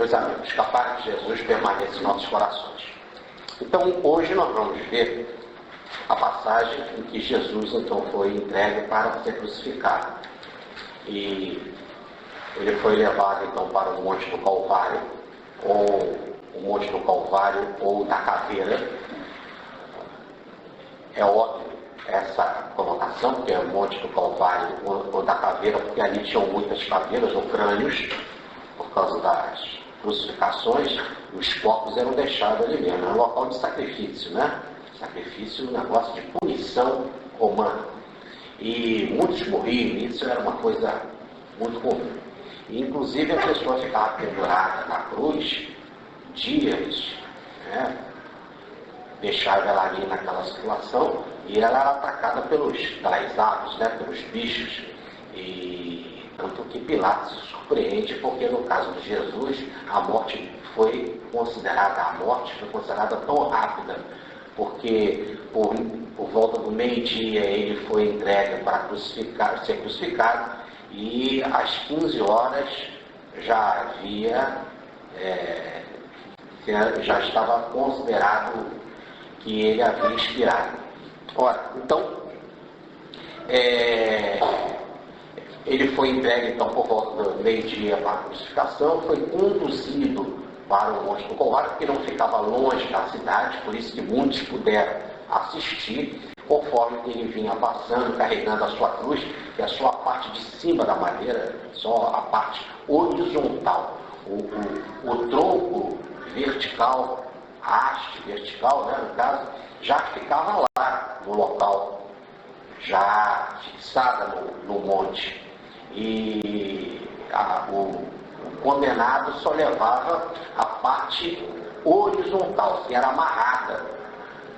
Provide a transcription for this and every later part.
Meus amigos, que a paz de Jesus permaneça em nossos corações. Então, hoje nós vamos ver a passagem em que Jesus então foi entregue para ser crucificado. E ele foi levado então para o Monte do Calvário, ou o Monte do Calvário, ou da Caveira. É óbvio essa colocação, que é o Monte do Calvário ou da Caveira, porque ali tinham muitas caveiras ou crânios, por causa das crucificações, e os corpos eram deixados ali mesmo. Era um local de sacrifício, né? Sacrifício, um negócio de punição romana. E muitos morriam, e isso era uma coisa muito comum. E, inclusive, a pessoa ficava pendurada na cruz dias, né? Deixava ela ali naquela situação, e ela era atacada pelas aves, né? Pelos bichos. E tanto que Pilatos se surpreende, porque no caso de Jesus, a morte foi considerada tão rápida, porque por volta do meio-dia ele foi entregue para ser crucificado, e às 15 horas já estava considerado que ele havia expirado. Ora, então, ele foi entregue então por volta do meio-dia para a crucificação, foi conduzido para o Monte do Calvário, porque não ficava longe da cidade, por isso que muitos puderam assistir, conforme ele vinha passando, carregando a sua cruz, que é só a parte de cima da madeira, só a parte horizontal. O tronco vertical, a haste vertical, né, no caso, já ficava lá no local, já fixada no monte. E o condenado só levava a parte horizontal, que era amarrada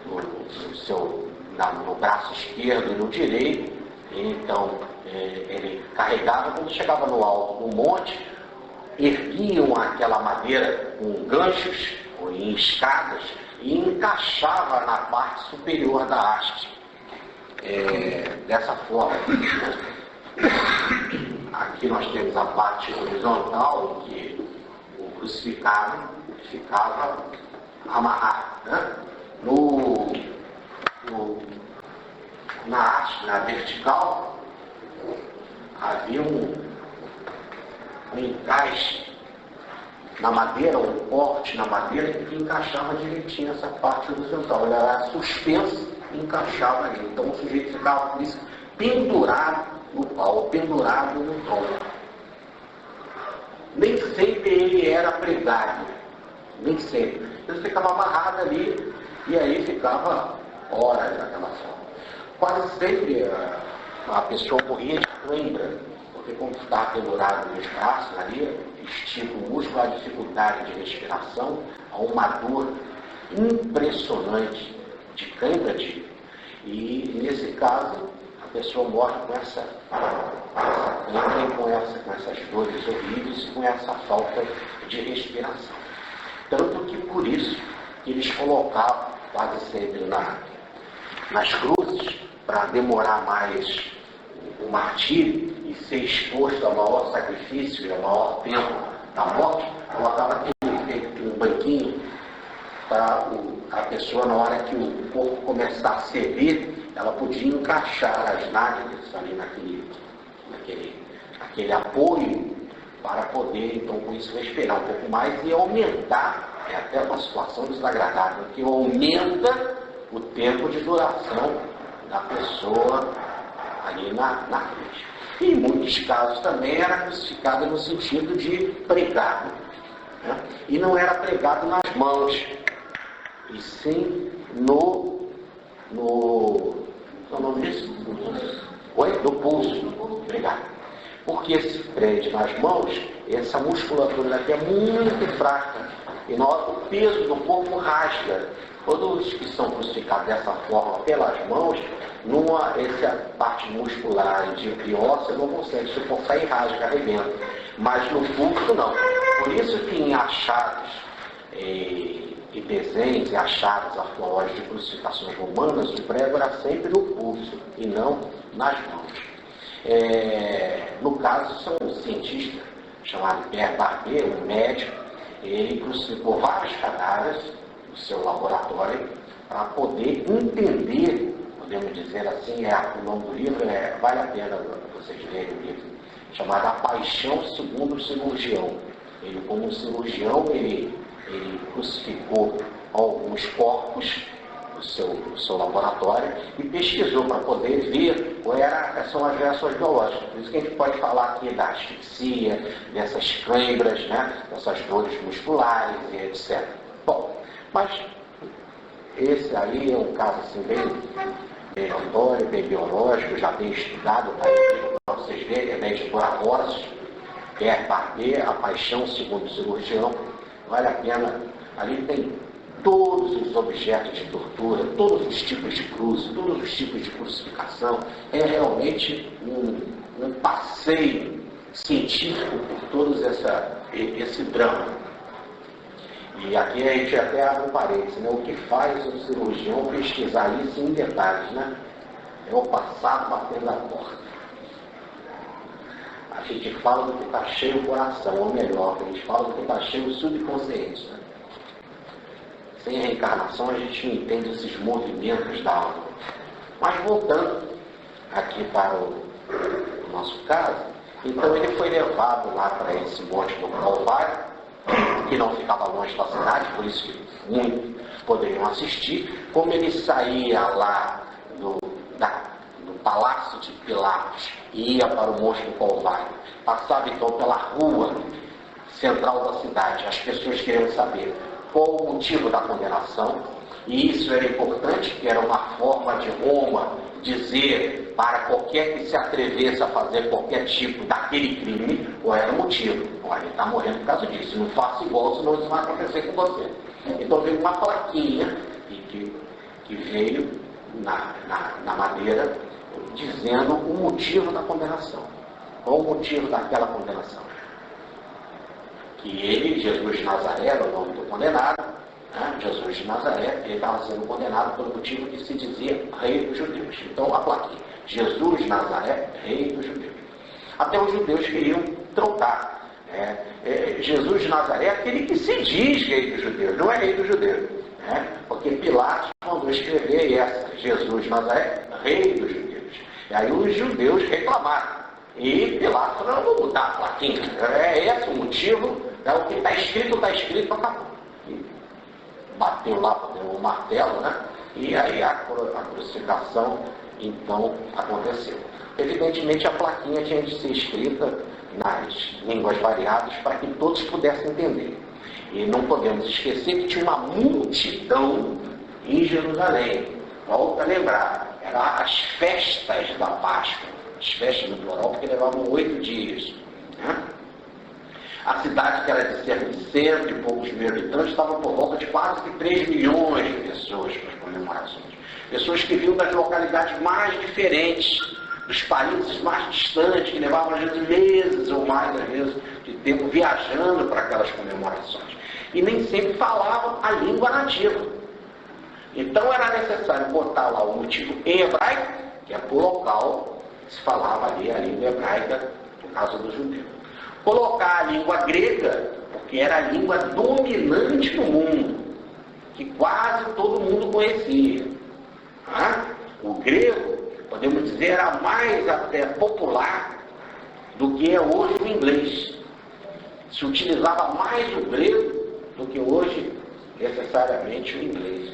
no braço esquerdo e no direito. Então ele carregava. Quando chegava no alto do monte, erguiam aquela madeira com ganchos ou em escadas e encaixava na parte superior da haste. Dessa forma, aqui nós temos a parte horizontal, em que o crucificado ficava amarrado, né? Na haste, na vertical, havia um encaixe na madeira, um corte na madeira, que encaixava direitinho essa parte horizontal. Ela era suspensa e encaixava ali. Então o sujeito ficava, por isso, pendurado no pau, pendurado no tronco. Nem sempre ele era pregado, nem sempre. Ele ficava amarrado ali e aí ficava horas naquela forma. Quase sempre a pessoa morria de cãibra, porque como estava pendurado nos braços ali, estica o músculo, a dificuldade de respiração, há uma dor impressionante de cãibra, e nesse caso a pessoa morre com essa cãibra e com essas dores horríveis e com essa falta de respiração. Tanto que por isso que eles colocavam quase sempre nas cruzes, para demorar mais o martírio e ser exposto ao maior sacrifício e ao maior tempo da morte, colocava um banquinho para a pessoa, na hora que o corpo começar a ceder, ela podia encaixar as nádegas ali naquele apoio, para poder, então, com isso, respirar um pouco mais e aumentar, até uma situação desagradável, que aumenta o tempo de duração da pessoa ali na cruz. E em muitos casos também era crucificado no sentido de pregado, né? E não era pregado nas mãos, e sim no pulso. Obrigado. Porque se prende nas mãos, essa musculatura daqui é muito fraca, e na hora o peso do corpo rasga. Todos que são crucificados dessa forma pelas mãos, essa parte muscular e óssea não consegue suportar e rasga, arrebenta. Mas no pulso não. Por isso que em achados e desenhos e achados arqueológicos de crucificações romanas, o prego era sempre no pulso e não nas mãos. No caso, são um cientista chamado Pierre Barbier, um médico, ele crucificou vários cadáveres no seu laboratório para poder entender, podemos dizer assim, o nome do livro vale a pena vocês lerem o livro, chamado A Paixão Segundo o Cirurgião. Ele, como cirurgião, ele crucificou alguns corpos no seu laboratório e pesquisou para poder ver quais são as reações biológicas. Por isso que a gente pode falar aqui da asfixia, dessas câimbras, né, dessas dores musculares e etc. Bom, mas esse aí é um caso assim bem notório, bem biológico, já bem estudado, tá aí para vocês verem, é da editora Horst, Pierre Barbier, A Paixão Segundo o Cirurgião. Vale a pena, ali tem todos os objetos de tortura, todos os tipos de cruz, todos os tipos de crucificação. É realmente um passeio científico por todo esse drama. E aqui a gente até abre um parênteses, né? O que faz o cirurgião pesquisar isso em detalhes, né? É o passado batendo na porta. A gente fala do que está cheio o coração, ou melhor, a gente fala do que está cheio o subconsciente, né? Sem reencarnação a gente não entende esses movimentos da alma. Mas voltando aqui para o nosso caso, então ele foi levado lá para esse monte do Calvário, que não ficava longe da cidade, por isso que muitos poderiam assistir. Como ele saía lá do Palácio de Pilatos e ia para o Monte do Calvário, passava então pela rua central da cidade, as pessoas queriam saber qual o motivo da condenação, e isso era importante, que era uma forma de Roma dizer para qualquer que se atrevesse a fazer qualquer tipo daquele crime, qual era o motivo. Olha, ele está morrendo por causa disso, não faça igual, senão isso vai acontecer com você. Então veio uma plaquinha que veio na madeira dizendo o motivo da condenação. Qual o motivo daquela condenação? Que ele, Jesus de Nazaré, era o nome do condenado, né? Jesus de Nazaré, ele estava sendo condenado pelo motivo que se dizia rei dos judeus. Então a plaquinha, Jesus de Nazaré, rei dos judeus. Até os judeus queriam trocar. Jesus de Nazaré é aquele que se diz rei dos judeus, não é rei dos judeus. Né? Porque Pilatos mandou escrever essa, Jesus de Nazaré, rei dos judeus. E aí os judeus reclamaram. E Pilatos falou, não vou mudar a plaquinha. É esse o motivo, o que está escrito, acabou. E bateu lá com o martelo, né? E aí a crucificação, então, aconteceu. Evidentemente, a plaquinha tinha de ser escrita nas línguas variadas para que todos pudessem entender. E não podemos esquecer que tinha uma multidão em Jerusalém. Volto a lembrar, eram as festas da Páscoa. As festas no plural, porque levavam 8 dias. Né? A cidade, que era de cerca de 100 e poucos mil habitantes, estava por volta de quase que 3 milhões de pessoas para as comemorações. Pessoas que vinham das localidades mais diferentes, dos países mais distantes, que levavam às vezes meses ou mais, às vezes, de tempo viajando para aquelas comemorações. E nem sempre falavam a língua nativa. Então era necessário botar lá o motivo em hebraico, que é por local, se falava ali a língua hebraica, no caso do judeu. Colocar a língua grega, porque era a língua dominante no mundo, que quase todo mundo conhecia. O grego, podemos dizer, era mais até popular do que é hoje o inglês. Se utilizava mais o grego do que hoje, necessariamente, o inglês.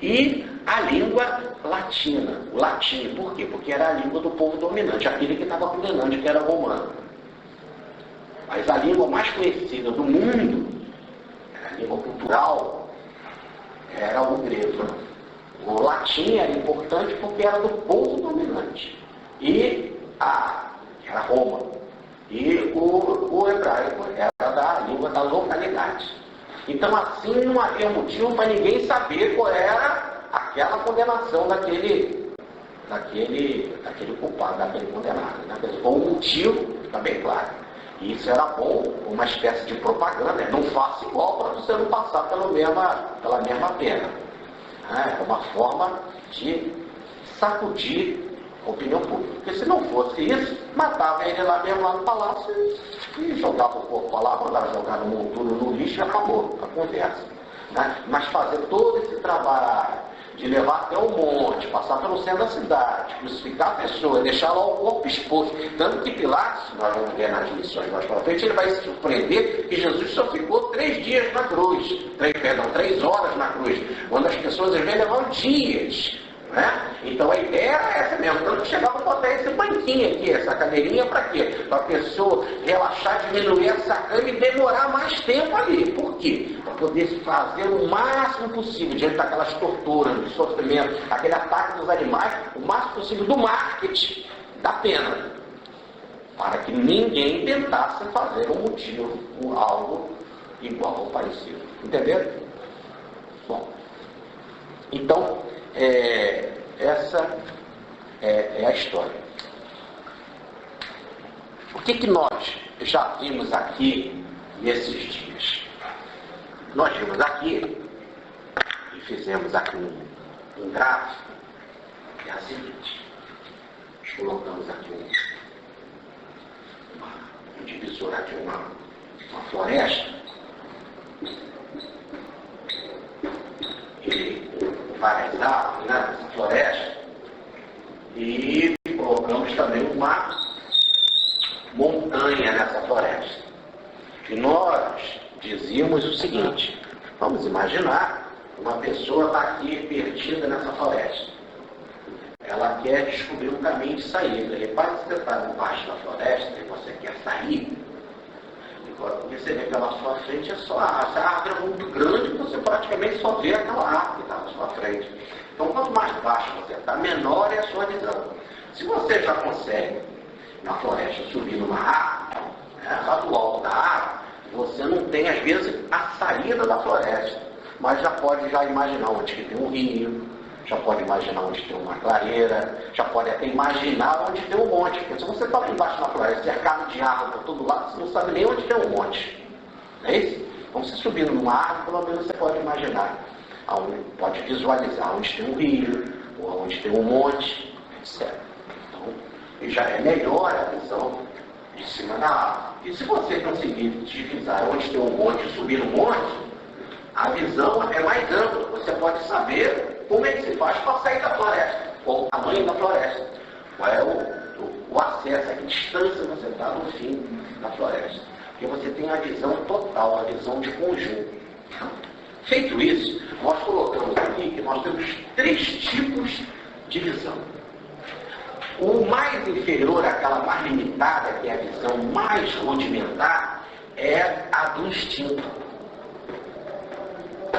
E a língua latina, o latim, por quê? Porque era a língua do povo dominante, aquele que estava dominante, que era romano. Mas a língua mais conhecida do mundo, a língua cultural, era o grego. O latim era importante porque era do povo dominante. E era Roma. E o hebraico era da língua da localidade. Então, assim, não havia motivo para ninguém saber qual era aquela condenação daquele culpado, daquele condenado. Né? O motivo está bem claro. E isso era bom, uma espécie de propaganda. Não faça igual para você não passar pela mesma pena. É uma forma de sacudir opinião pública. Porque se não fosse isso, matava ele lá mesmo, lá no palácio, e jogava o corpo para lá, mandava jogar no monturo, no lixo e acabou a conversa. Né? Mas fazer todo esse trabalho de levar até o monte, passar pelo centro da cidade, crucificar a pessoa, deixar lá o corpo exposto. Tanto que Pilatos, nós vamos ver nas lições mais para frente, ele vai se surpreender que Jesus só ficou 3 dias na cruz. 3 horas na cruz. Quando as pessoas às vezes levam dias. Né? Então a ideia era essa mesmo, tanto que chegava a botar esse banquinho aqui, essa cadeirinha para quê? Para a pessoa relaxar, diminuir essa cama e demorar mais tempo ali. Por quê? Para poder fazer o máximo possível, diante daquelas torturas, do sofrimento, aquele ataque dos animais, o máximo possível do marketing da pena. Para que ninguém tentasse fazer um motivo, algo igual ou parecido. Entenderam? Bom, então, essa é a história. O que nós já vimos aqui nesses dias? Nós vimos aqui e fizemos aqui um gráfico que é o seguinte. Nós colocamos aqui um divisor aqui, uma floresta e várias árvores, né, nessa floresta, e colocamos também uma montanha nessa floresta. E nós dizíamos o seguinte: vamos imaginar uma pessoa está aqui perdida nessa floresta. Ela quer descobrir um caminho de saída. Repare que você está embaixo da floresta e você quer sair. Porque você vê pela sua frente é só a árvore. Essa árvore é muito grande e você praticamente só vê aquela árvore que está na sua frente. Então, quanto mais baixo você está, menor é a sua visão. Se você já consegue, na floresta, subir numa árvore, né, lá do alto da árvore, você não tem, às vezes, a saída da floresta, mas já pode imaginar onde que tem um rio, já pode imaginar onde tem uma clareira, já pode até imaginar onde tem um monte. Porque se você está lá embaixo na floresta, cercado de árvore por todo lado, você não sabe nem onde tem um monte. Não é isso? Então, você subindo numa árvore, pelo menos você pode imaginar, pode visualizar onde tem um rio, ou onde tem um monte, etc. Então, já é melhor a visão de cima da árvore. E se você conseguir divisar onde tem um monte e subir no monte, a visão é mais ampla. Você pode saber como é que se faz para sair da floresta, qual o tamanho da floresta, qual é o acesso, a que distância você está no fim da floresta. Porque você tem a visão total, a visão de conjunto. Feito isso, nós colocamos aqui que nós temos 3 tipos de visão. O mais inferior, aquela mais limitada, que é a visão mais rudimentar, é a do instinto.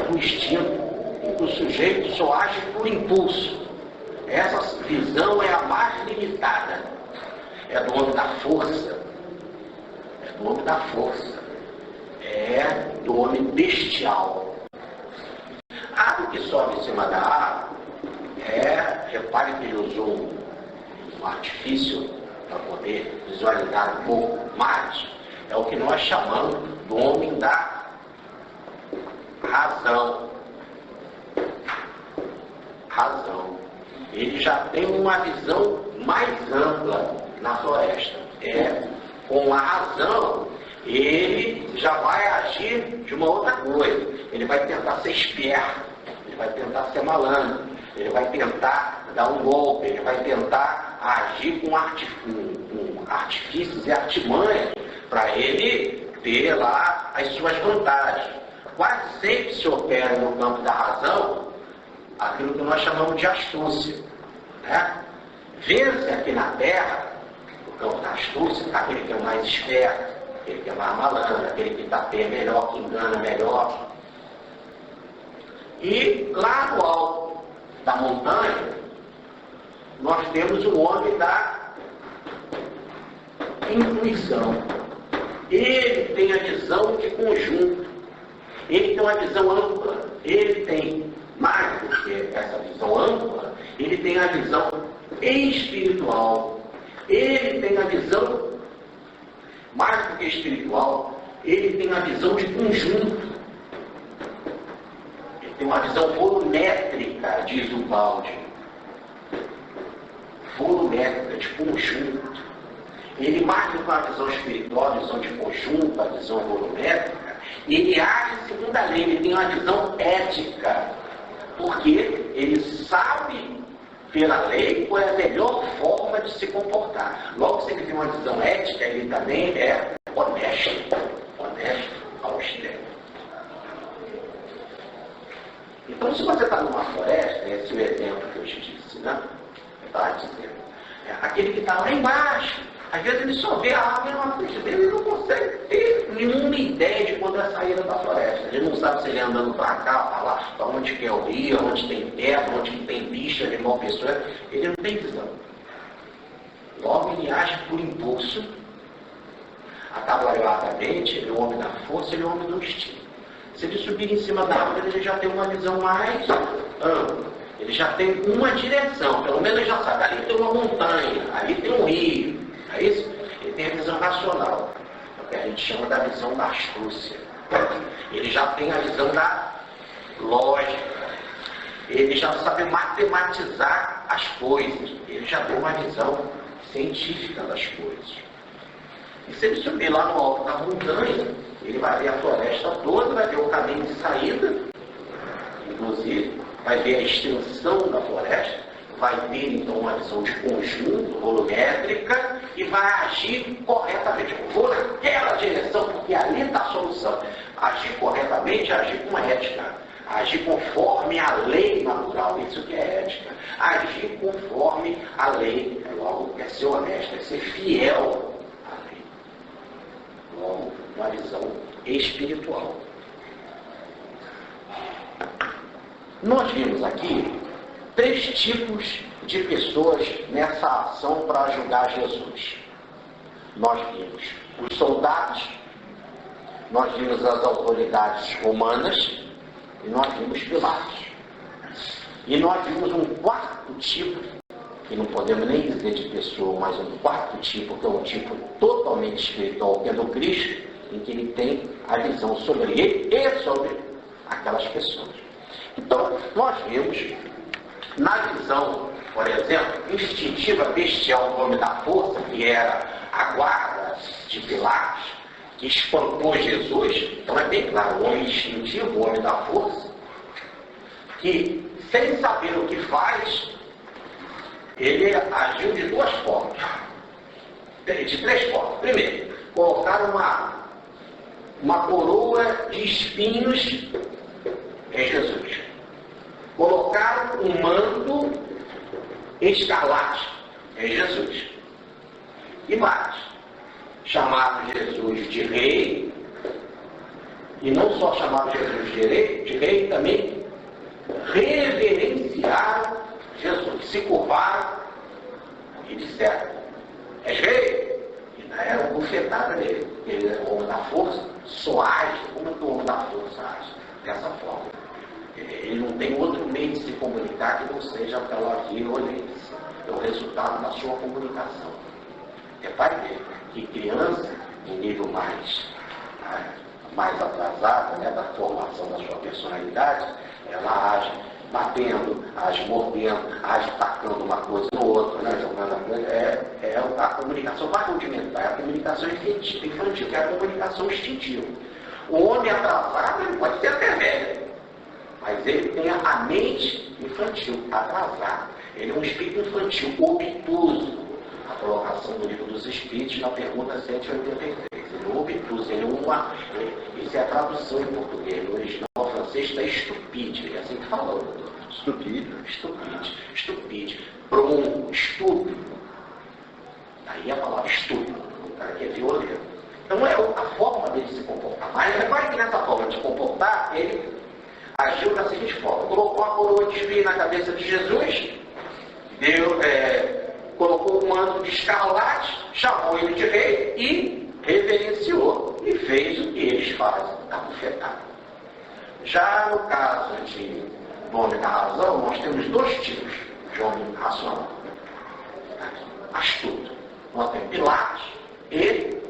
Do instinto, em que o sujeito só age por impulso. Essa visão é a mais limitada. É do homem da força. É do homem da força. É do homem bestial. A árvore que sobe em cima da árvore repare que ele usou um artifício para poder visualizar um pouco mais, é o que nós chamamos do homem da razão. Ele já tem uma visão mais ampla na floresta. Com a razão, ele já vai agir de uma outra coisa. Ele vai tentar ser esperto, ele vai tentar ser malandro, ele vai tentar dar um golpe, ele vai tentar agir com artifícios e artimanhas para ele ter lá as suas vantagens. Quase sempre se opera no campo da razão aquilo que nós chamamos de astúcia. Né? Vence aqui na Terra, no campo da astúcia, aquele que é o mais esperto, aquele que é mais malandro, aquele que tapeia melhor, que engana melhor. E lá no alto da montanha, nós temos o homem da intuição. Ele tem a visão de conjunto. Ele tem uma visão ampla. Ele tem, mais do que essa visão ampla, ele tem a visão espiritual. Ele tem a visão, mais do que espiritual, ele tem a visão de conjunto. Ele tem uma visão volumétrica, diz o Balde. volumétrica, de conjunto. Ele, mais do que uma visão espiritual, a visão de conjunto, a visão volumétrica, ele age segundo a lei, ele tem uma visão ética, porque ele sabe, pela lei, qual é a melhor forma de se comportar. Logo, se ele tem uma visão ética, ele também é honesto, austero. Então, se você está numa floresta, esse é o exemplo que eu te disse, né? Eu estava dizendo. Aquele que está lá embaixo, às vezes ele só vê a árvore na frente dele e não consegue ter nenhuma ideia de quando é a saída da floresta. Ele não sabe se ele é andando para cá, para lá, para onde que é o rio, onde tem terra, onde que tem bicho, animal, pessoa. Ele não tem visão. Logo ele age por impulso. Atabalhoadamente, ele é o homem da força, ele é o homem do instinto. Se ele subir em cima da árvore, ele já tem uma visão mais ampla. Ele já tem uma direção, pelo menos ele já sabe, ali tem uma montanha, ali tem um rio. É isso? Ele tem a visão racional, é o que a gente chama da visão da astúcia. Ele já tem a visão da lógica. Ele já sabe matematizar as coisas. Ele já tem uma visão científica das coisas. E se ele subir lá no alto da montanha, ele vai ver a floresta toda, vai ver o caminho de saída, inclusive, vai ver a extensão da floresta, vai ter então uma visão de conjunto, volumétrica, e vai agir corretamente. Eu vou naquela direção, porque ali está a solução. Agir corretamente, agir com ética. Agir conforme a lei natural, isso que é ética. Agir conforme a lei, logo, é ser honesto, é ser fiel à lei. Logo, uma visão espiritual. Nós vimos aqui 3 tipos de pessoas nessa ação para julgar Jesus. Nós vimos os soldados, nós vimos as autoridades romanas e nós vimos Pilatos. E nós vimos um 4º tipo, que não podemos nem dizer de pessoa, mas um 4º tipo, que é um tipo totalmente espiritual, que é do Cristo, em que ele tem a visão sobre ele e sobre aquelas pessoas. Então, nós vimos, na visão, por exemplo, instintiva, bestial do homem da força, que era a guarda de Pilatos, que espancou Jesus, então é bem claro, o homem instintivo, o homem da força, que, sem saber o que faz, ele agiu de 2 formas, de 3 formas. Primeiro, colocaram uma coroa de espinhos em Jesus. Colocaram um manto escarlate em Jesus. E mais, chamaram Jesus de rei, e não só chamaram Jesus de rei, também reverenciaram Jesus, se curvaram e disseram: és rei? E não era uma bufetada nele, ele é o homem da força, só age como o homem da força age, dessa forma. Ele não tem outro meio de se comunicar que não seja pela violência. É o resultado da sua comunicação. Repare que criança, em nível mais atrasado, né, da formação da sua personalidade, ela age batendo, age mordendo, age tacando uma coisa no outro, né, jogando a coisa. É a comunicação mais rudimentar, é a comunicação infantil, que é a comunicação instintiva. O homem atrasado, ele pode ser até velho, mas ele tem a mente infantil, atrasada. Ele é um espírito infantil, obtuso. A colocação do livro dos Espíritos na pergunta 183. Ele é obtuso, isso é a tradução em português. No original francês está estupide, é assim que falou, doutor. Estupide. Bronco, estúpido. Daí a palavra estúpido, o cara que é violento. Então é a forma dele se comportar. Mas repare que nessa forma de comportar, ele agiu da seguinte forma: colocou a coroa de espinho na cabeça de Jesus, colocou um manto de escarlate, chamou ele de rei e reverenciou e fez o que eles fazem, da bufetada. Já no caso do homem da razão, nós temos 2 tipos de homem racional: astuto. Nós temos Pilatos e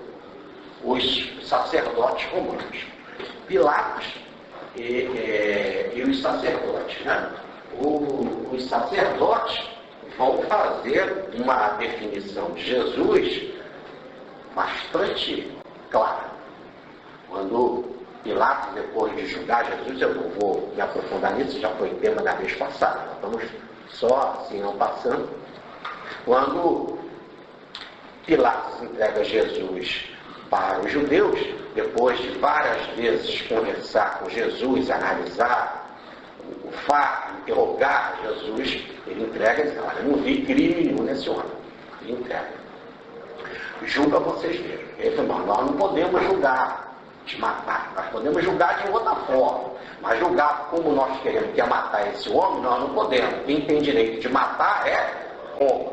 os sacerdotes romanos. Pilatos e os sacerdotes, né? Os sacerdotes, vão fazer uma definição de Jesus bastante clara. Quando Pilatos, depois de julgar Jesus, eu não vou me aprofundar nisso, já foi tema da vez passada, estamos só assim, não passando. Quando Pilatos entrega Jesus para os judeus, depois de várias vezes conversar com Jesus, analisar o fato, interrogar Jesus, ele entrega e diz: olha, eu não vi crime nenhum nesse homem. Ele entrega. Julga vocês mesmos. Ele falou: nós não podemos julgar de matar, nós podemos julgar de outra forma, mas julgar como nós queremos, que é matar esse homem, nós não podemos. Quem tem direito de matar é Roma.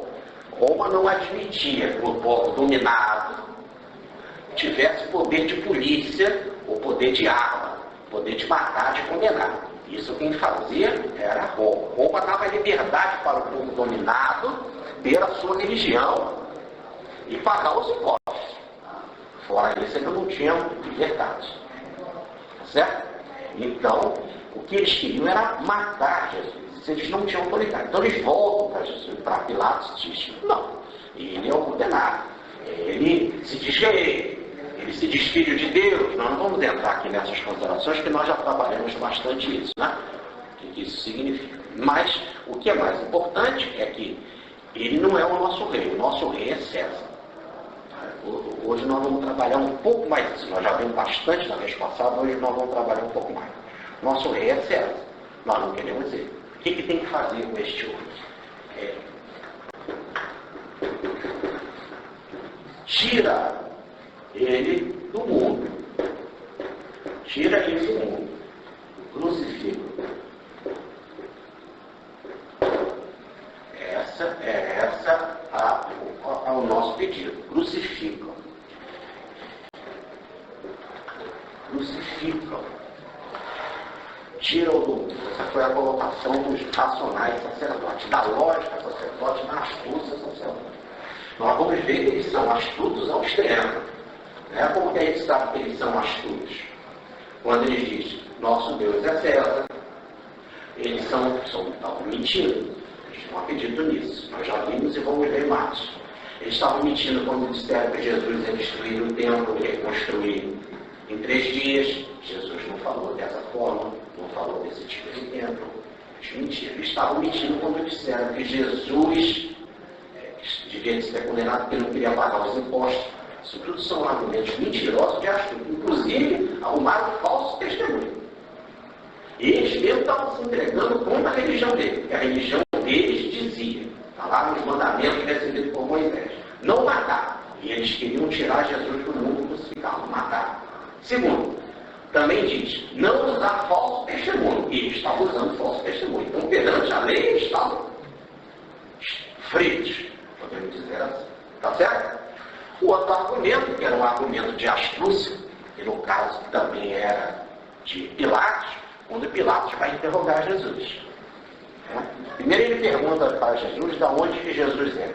Roma não admitia que o povo dominado tivesse poder de polícia ou poder de arma, poder de matar, de condenar. Isso quem fazia era Roma. Roma dava liberdade para o povo dominado ter a sua religião e pagar os impostos. Fora isso, eles não tinham liberdade. Certo? Então, o que eles queriam era matar Jesus. Eles não tinham autoridade. Então eles voltam para Jesus, para Pilatos, e dizem: não, ele é o condenado. Ele se diz rei, ele se diz filho de Deus. Nós não vamos entrar aqui nessas considerações, porque nós já trabalhamos bastante isso, né? O que isso significa. Mas o que é mais importante é que ele não é o nosso rei. O nosso rei é César. Hoje nós vamos trabalhar um pouco mais isso. Nós já vimos bastante na vez passada, hoje nós vamos trabalhar um pouco mais. Nosso rei é César. Nós não queremos ele. O que tem que fazer com este homem? Tira ele do mundo. Tira ele do mundo. Crucifica. Essa é o nosso pedido. Crucifica. Crucifica. Tira-o do mundo. Essa foi a colocação dos racionais sacerdotes, da lógica sacerdote, da astúcia sacerdote. Nós vamos ver que eles são astutos ao extremo. Como que a gente sabe que eles são astutos? Quando eles dizem: nosso Deus é César, eles estão mentindo. Eles não acreditam nisso. Nós já vimos e vamos ver mais. Eles estavam mentindo quando disseram que Jesus ia destruir o templo e reconstruir em 3 dias. Jesus não falou dessa forma, não falou desse tipo de templo. Eles mentiram. Eles estavam mentindo quando disseram que Jesus devia ser condenado porque não queria pagar os impostos. Isso tudo são argumentos mentirosos de astuto. Inclusive, arrumaram falso testemunho. Eles mesmo estavam se entregando contra a religião dele. Porque a religião deles dizia, está lá nos mandamentos recebidos por Moisés: não matar. E eles queriam tirar Jesus do mundo crucificado, matar. Segundo, também diz: não usar falso testemunho. E eles estavam usando falso testemunho. Então, perante a lei, eles estavam fritos, podemos dizer assim. Tá certo? O outro argumento, que era um argumento de astúcia, que no caso também era de Pilatos, quando Pilatos vai interrogar Jesus. Primeiro ele pergunta para Jesus de onde que Jesus é.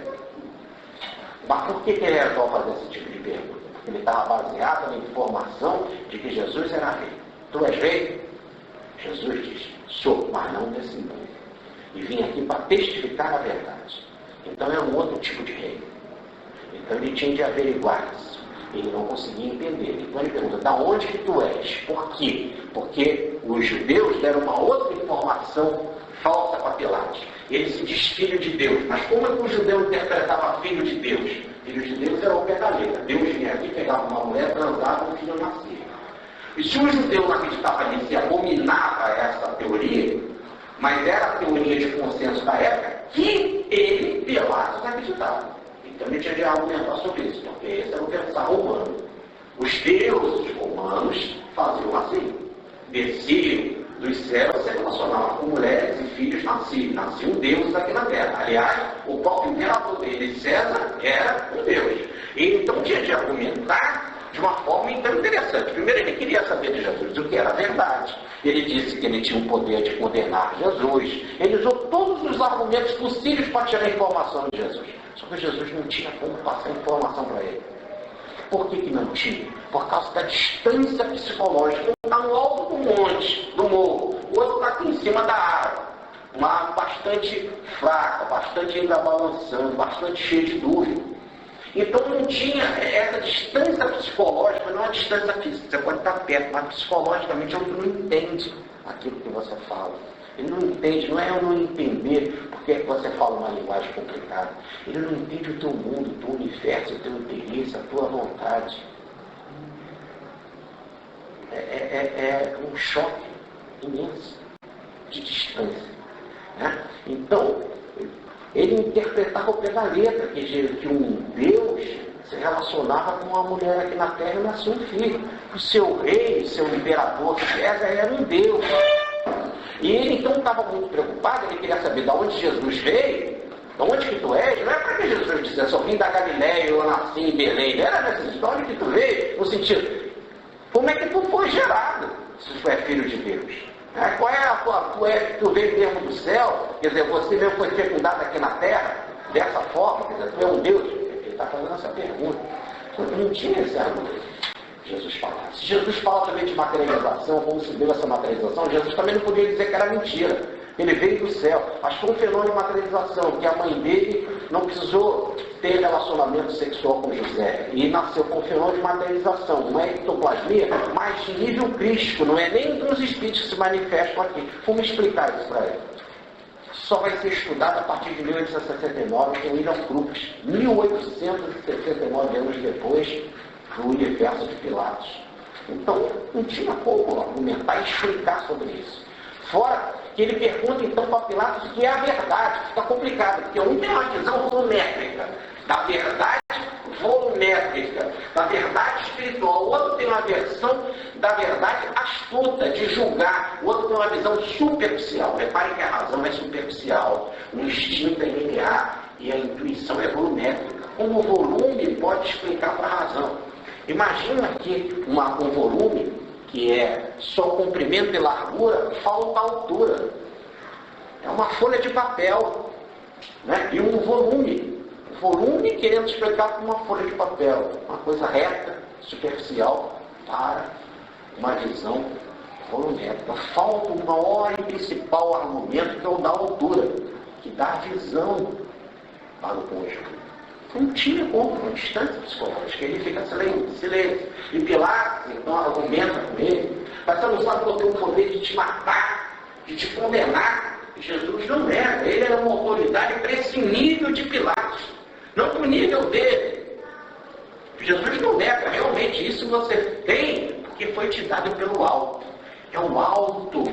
Mas por que ele resolve fazer esse tipo de pergunta? Porque ele estava baseado na informação de que Jesus era rei. Tu és rei? Jesus diz: sou, mas não desse mundo. E vim aqui para testificar a verdade. Então é um outro tipo de rei. Então ele tinha de averiguar isso. Ele não conseguia entender. Então ele pergunta: da onde que tu és? Por quê? Porque os judeus deram uma outra informação falsa para Pilatos. Ele se diz filho de Deus. Mas como é que o judeu interpretava filho de Deus? Filho de Deus era o pé da letra. Deus vinha aqui, pegava uma mulher, transava, o filho nascia. E se o judeu não acreditava nisso e abominava essa teoria, mas era a teoria de consenso da época, que ele, Pilatos, acreditava. Então ele tinha de argumentar sobre isso, porque esse era o pensar romano. Os deuses romanos faziam assim: desciam dos céus, se relacionavam com mulheres e filhos nasciam. Nasciam deuses aqui na terra. Aliás, o próprio imperador dele, César, era um deus. E então tinha de argumentar de uma forma então interessante. Primeiro ele queria saber de Jesus o que era a verdade. Ele disse que ele tinha o poder de condenar Jesus. Ele usou todos os argumentos possíveis para tirar a informação de Jesus. Só que Jesus não tinha como passar informação para ele. Por que não tinha? Por causa da distância psicológica. Um está no alto do monte, do morro. O outro está aqui em cima da água. uma arma bastante fraca, bastante ainda balançando, bastante cheia de dúvida. Então não tinha essa distância psicológica, não é uma distância física, você pode estar perto, mas psicologicamente ele não entende aquilo que você fala. Ele não entende, não é eu não entender porque você fala uma linguagem complicada. Ele não entende o teu mundo, o teu universo, o teu interesse, a tua vontade. É um choque imenso de distância. Né? Então, ele interpretava pela letra que um Deus se relacionava com uma mulher aqui na terra e nasceu um filho. O seu rei, o seu imperador César era um Deus. E ele então estava muito preocupado, ele queria saber de onde Jesus veio, de onde que tu és. Não é para que Jesus dissesse, eu vim da Galileia, eu nasci em Belém. Não era nessa história que tu veio, no sentido, como é que tu foi gerado, se tu é filho de Deus? Qual é a tua, tu veio mesmo do céu, quer dizer, você mesmo foi fecundado aqui na terra, dessa forma, quer dizer, tu é um Deus? Ele está fazendo essa pergunta. Não tinha esse argumento. Jesus fala. Se Jesus fala também de materialização, como se deu essa materialização, Jesus também não podia dizer que era mentira. Ele veio do céu. Mas foi um fenômeno de materialização, que a mãe dele não precisou ter relacionamento sexual com José. E nasceu com um fenômeno de materialização, uma ectoplasmia, mas de nível crístico, não é nem dos espíritos que se manifestam aqui. Vamos explicar isso para ele. Só vai ser estudado a partir de 1869, com William Crookes, 1869 anos depois do universo de Pilatos. Então, não tinha como argumentar e explicar sobre isso. Fora que ele pergunta então para Pilatos o que é a verdade. Fica complicado, porque um tem uma visão volumétrica da verdade volumétrica, da verdade espiritual. O outro tem uma versão da verdade astuta, de julgar. O outro tem uma visão superficial. Reparem que a razão é superficial, o instinto é linear e a intuição é volumétrica. Como o volume pode explicar para a razão? Imagina que um volume que é só comprimento e largura, falta altura. É uma folha de papel, né? E um volume. Volume querendo explicar como uma folha de papel. Uma coisa reta, superficial, para uma visão volumétrica. Falta o maior e principal argumento, que é o da altura, que dá a visão para o conjunto. Não tinha como, uma distância psicológica. Ele fica silêncio. E Pilatos, então, argumenta com ele. Mas você não sabe que eu tenho o poder de te matar, de te condenar. Jesus não era. Ele era uma autoridade para esse nível de Pilatos. Não para o nível dele. Jesus não nega. Realmente, isso você tem, porque foi te dado pelo alto. É o alto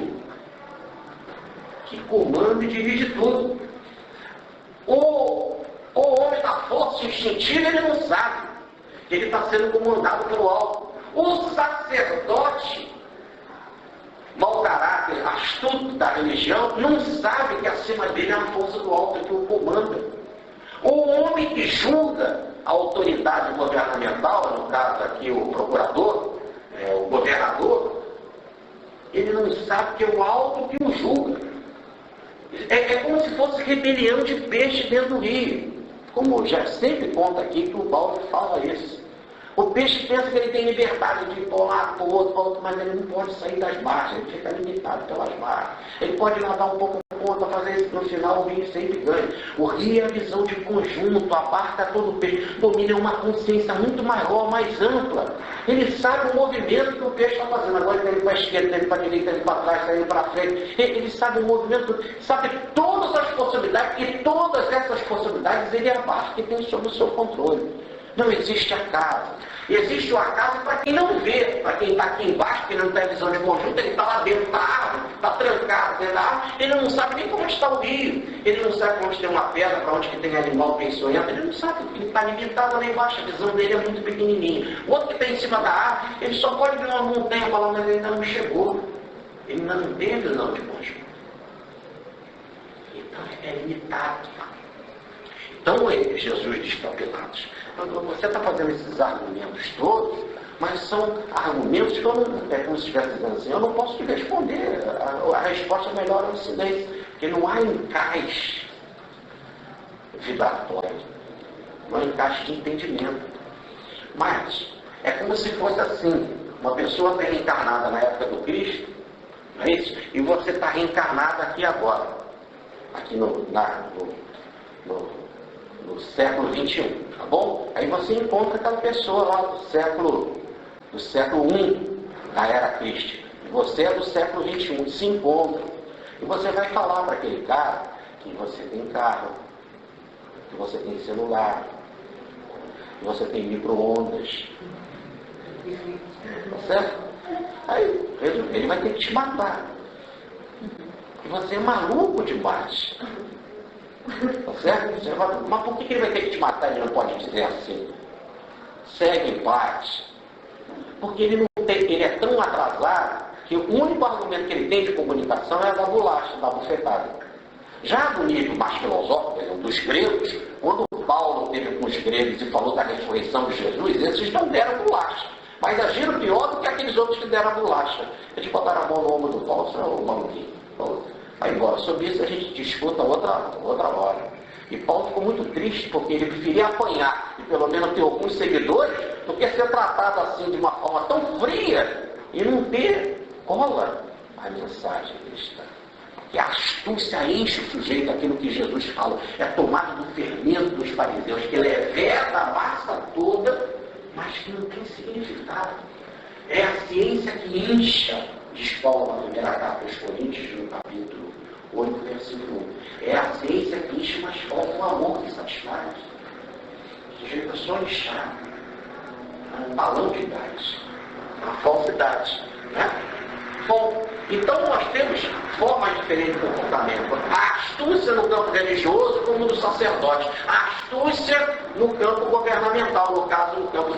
que comanda e dirige tudo. O homem da força instintiva, ele não sabe que ele está sendo comandado pelo alto. O sacerdote, mau caráter, astuto da religião, não sabe que acima dele é a força do alto que o comanda. O homem que julga a autoridade governamental, no caso aqui o procurador, o governador, ele não sabe que é o alto que o julga. É como se fosse rebelião de peixe dentro do rio. Como já sempre conta aqui que o Paulo fala isso. O peixe pensa que ele tem liberdade de ir para um lado, para o outro, mas ele não pode sair das margens, ele fica limitado pelas margens. Ele pode nadar um pouco para fazer isso, no final o rio sempre ganha. O rio é a visão de conjunto, abarca todo o peixe, domina uma consciência muito maior, mais ampla. Ele sabe o movimento que o peixe está fazendo. Agora ele está indo para a esquerda, está indo para a direita, está indo para trás, está indo para frente. Ele sabe o movimento, sabe todas as possibilidades, e todas essas possibilidades ele abarca e tem sob o seu controle. Não existe acaso. Existe o acaso para quem não vê, para quem está aqui embaixo, que não tem visão de conjunto, ele está lá dentro da árvore, está trancado dentro da árvore, ele não sabe nem como está o rio, ele não sabe onde tem uma pedra, para onde que tem animal peçonhento, ele não sabe, ele está limitado lá embaixo, a visão dele é muito pequenininha. O outro que está em cima da árvore, ele só pode ver uma montanha e falar, mas ele ainda não chegou. Ele ainda não tem a visão de conjunto. Então é limitado. Então Jesus diz para Pilatos, você está fazendo esses argumentos todos, mas são argumentos que eu não, é como se estivesse dizendo assim, eu não posso te responder. A resposta melhor é o silêncio, porque não há encaixe vibratório, não há encaixe de entendimento. Mas é como se fosse assim, uma pessoa está reencarnada na época do Cristo, não é isso? E você está reencarnado aqui agora. aqui no século XXI, tá bom? Aí você encontra aquela pessoa lá do século I da era crística. E você é do século XXI, se encontra. E você vai falar para aquele cara que você tem carro, que você tem celular, que você tem micro-ondas. Tá certo? Aí ele vai ter que te matar. E você é maluco demais. Tá certo? Você vai, mas por que ele vai ter que te matar? Ele não pode dizer assim. Segue em paz. Porque ele é tão atrasado que o único argumento que ele tem de comunicação é a da bolacha, da bufetada. Já do nível mais filosófico, por exemplo, dos gregos, quando Paulo teve com os gregos e falou da ressurreição de Jesus, esses não deram bolacha. Mas agiram pior do que aqueles outros que deram a bolacha. Eles botaram a mão no ombro do Paulo, o maluquinho. Vai embora. Sobre isso a gente discuta outra hora. E Paulo ficou muito triste porque ele preferia apanhar e pelo menos ter alguns seguidores do que ser tratado assim de uma forma tão fria e não ter cola a mensagem cristã. Que a astúcia enche o sujeito, aquilo que Jesus fala, é tomado do fermento dos fariseus, que ele é verda a massa toda, mas que não tem significado. É a ciência que incha, diz Paulo na primeira carta aos Coríntios, no capítulo 8, versículo 1. É a ciência que incha, mas falta o amor que satisfaz. O sujeito é só inchar. É um balão de gás. Uma falsidade. Né? Bom, então nós temos formas diferentes de comportamento. A astúcia no campo religioso como no sacerdote. A astúcia no campo governamental, no caso, no campo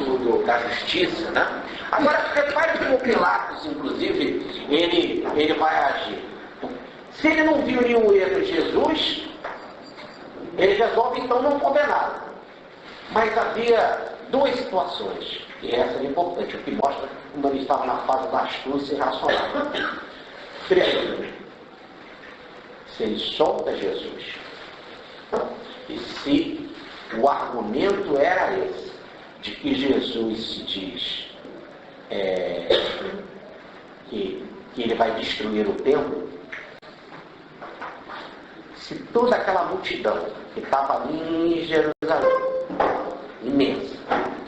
da justiça. Né? Agora, repare como Pilatos, inclusive, ele vai agir. Se ele não viu nenhum erro em Jesus, ele resolve então não condená-lo. Mas havia duas situações, e essa é importante, o que mostra como ele estava na fase da astúcia irracional. Primeiro, se ele solta Jesus, e se o argumento era esse, de que Jesus se diz que ele vai destruir o templo, se toda aquela multidão que estava ali em Jerusalém, imensa,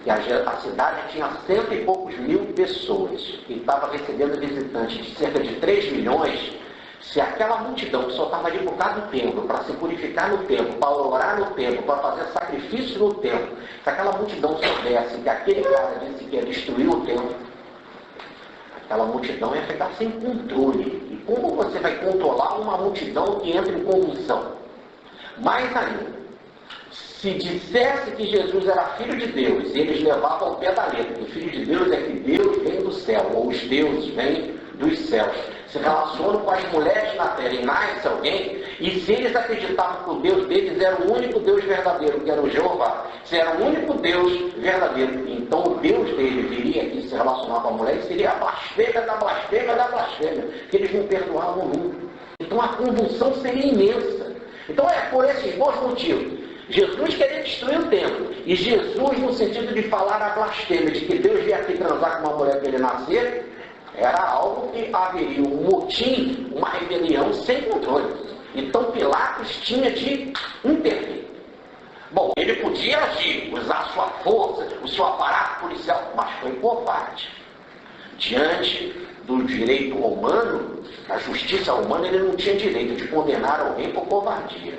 que a cidade tinha 100 e poucos mil pessoas, que estava recebendo visitantes de cerca de 3 milhões, se aquela multidão que só estava ali por causa do templo, para se purificar no templo, para orar no templo, para fazer sacrifício no templo, se aquela multidão soubesse que aquele cara disse que ia destruir o templo, aquela multidão ia ficar sem controle. E como você vai controlar uma multidão que entra em convulsão? Mais ainda, se dissesse que Jesus era filho de Deus, e eles levavam ao pé da letra, que o filho de Deus é que Deus vem do céu, ou os deuses vêm dos céus, se relacionam com as mulheres na terra e nasce alguém, e se eles acreditavam que o Deus deles era o único Deus verdadeiro, que era o Jeová, se era o único Deus verdadeiro, então o Deus dele viria aqui se relacionar com a mulher e seria a blasfêmia da blasfêmia da blasfêmia, que eles não perdoavam nunca. Então a convulsão seria imensa. Então é por esses bons motivos. Jesus queria destruir o templo. E Jesus, no sentido de falar a blasfêmia, de que Deus veio aqui transar com uma mulher que ele nascer, era algo que haveria um motim, uma rebelião sem controle. Então Pilatos tinha de intervir. Bom, ele podia agir, usar sua força, o seu aparato policial, mas foi covarde. Diante do direito humano, da justiça humana, ele não tinha direito de condenar alguém por covardia.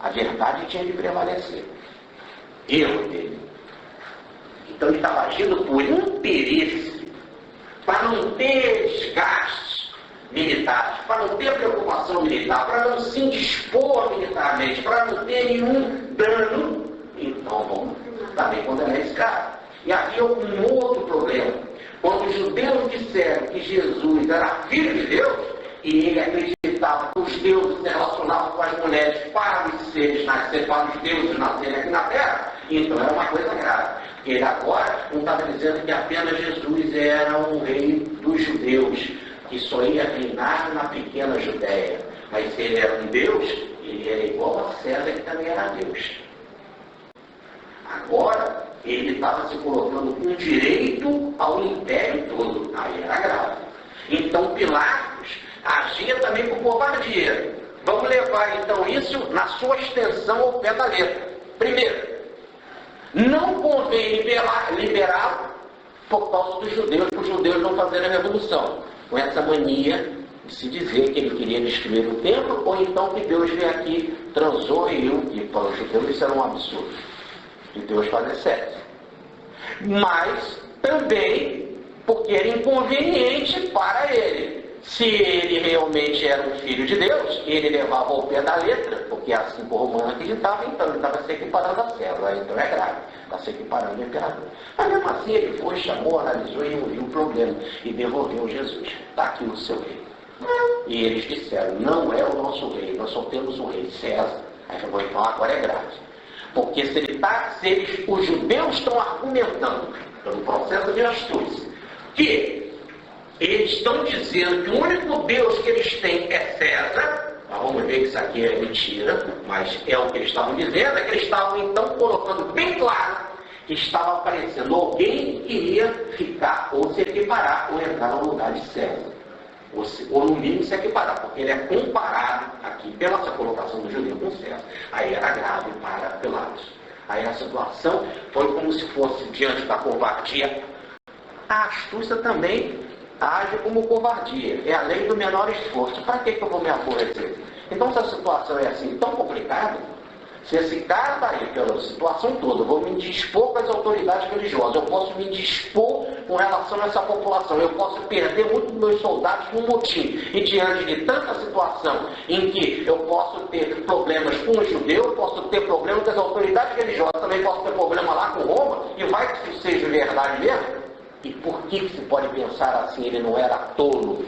A verdade tinha de prevalecer. Erro dele. Então ele estava agindo por interesse, para não ter desgastes militares, para não ter preocupação militar, para não se indispor militarmente, para não ter nenhum dano. Então vamos também condenar esse cara. E havia um outro problema. Quando os judeus disseram que Jesus era filho de Deus, e ele acreditava que os deuses se relacionavam com as mulheres para os seres nascerem, para os deuses nascerem aqui na Terra, então era uma coisa grave. Ele agora não estava dizendo que apenas Jesus era um rei dos judeus, que só ia reinar na pequena Judéia. Mas se ele era um Deus, ele era igual a César, que também era Deus. Agora, ele estava se colocando com direito ao império todo. Aí era grave. Então Pilatos agia também por covardia. Vamos levar então isso na sua extensão ao pé da letra. Primeiro, não convém liberá-lo por causa dos judeus, para os judeus não fazerem a revolução, com essa mania de se dizer que ele queria destruir o templo, ou então que Deus veio aqui, transou e para os judeus isso era um absurdo, de Deus fazer sexo. Mas também porque era inconveniente para ele. Se ele realmente era um filho de Deus, ele levava ao pé da letra, porque assim o romano acreditava, então ele estava se equiparando a César, então é grave, está se equiparando ao imperador. Mas mesmo assim ele foi, chamou, analisou e ouviu o problema e devolveu Jesus. Está aqui o seu rei. E eles disseram, não é o nosso rei, nós só temos o rei César. Aí falou, então agora é grave. Porque os judeus estão argumentando, pelo processo de astúcia, que eles estão dizendo que o único Deus que eles têm é César. Vamos ver que isso aqui é mentira, mas é o que eles estavam dizendo, é que eles estavam então colocando bem claro que estava aparecendo alguém que iria ficar ou se equiparar ou entrar no lugar de César. Ou no mínimo se equiparar, porque ele é comparado aqui pela essa colocação do judeu com César. Aí era grave para Pilatos. Aí a situação foi como se fosse diante da covardia. A astúcia também age como covardia. É a lei do menor esforço. Para que eu vou me aborrecer? Então, se a situação é assim tão complicada, se esse cara está aí pela situação toda, eu vou me dispor com as autoridades religiosas, eu posso me dispor com relação a essa população, eu posso perder muitos dos meus soldados no motim. E diante de tanta situação em que eu posso ter problemas com os judeus, eu posso ter problemas com as autoridades religiosas, também posso ter problema lá com Roma, e vai que isso seja verdade mesmo? E por que se pode pensar assim? Ele não era tolo.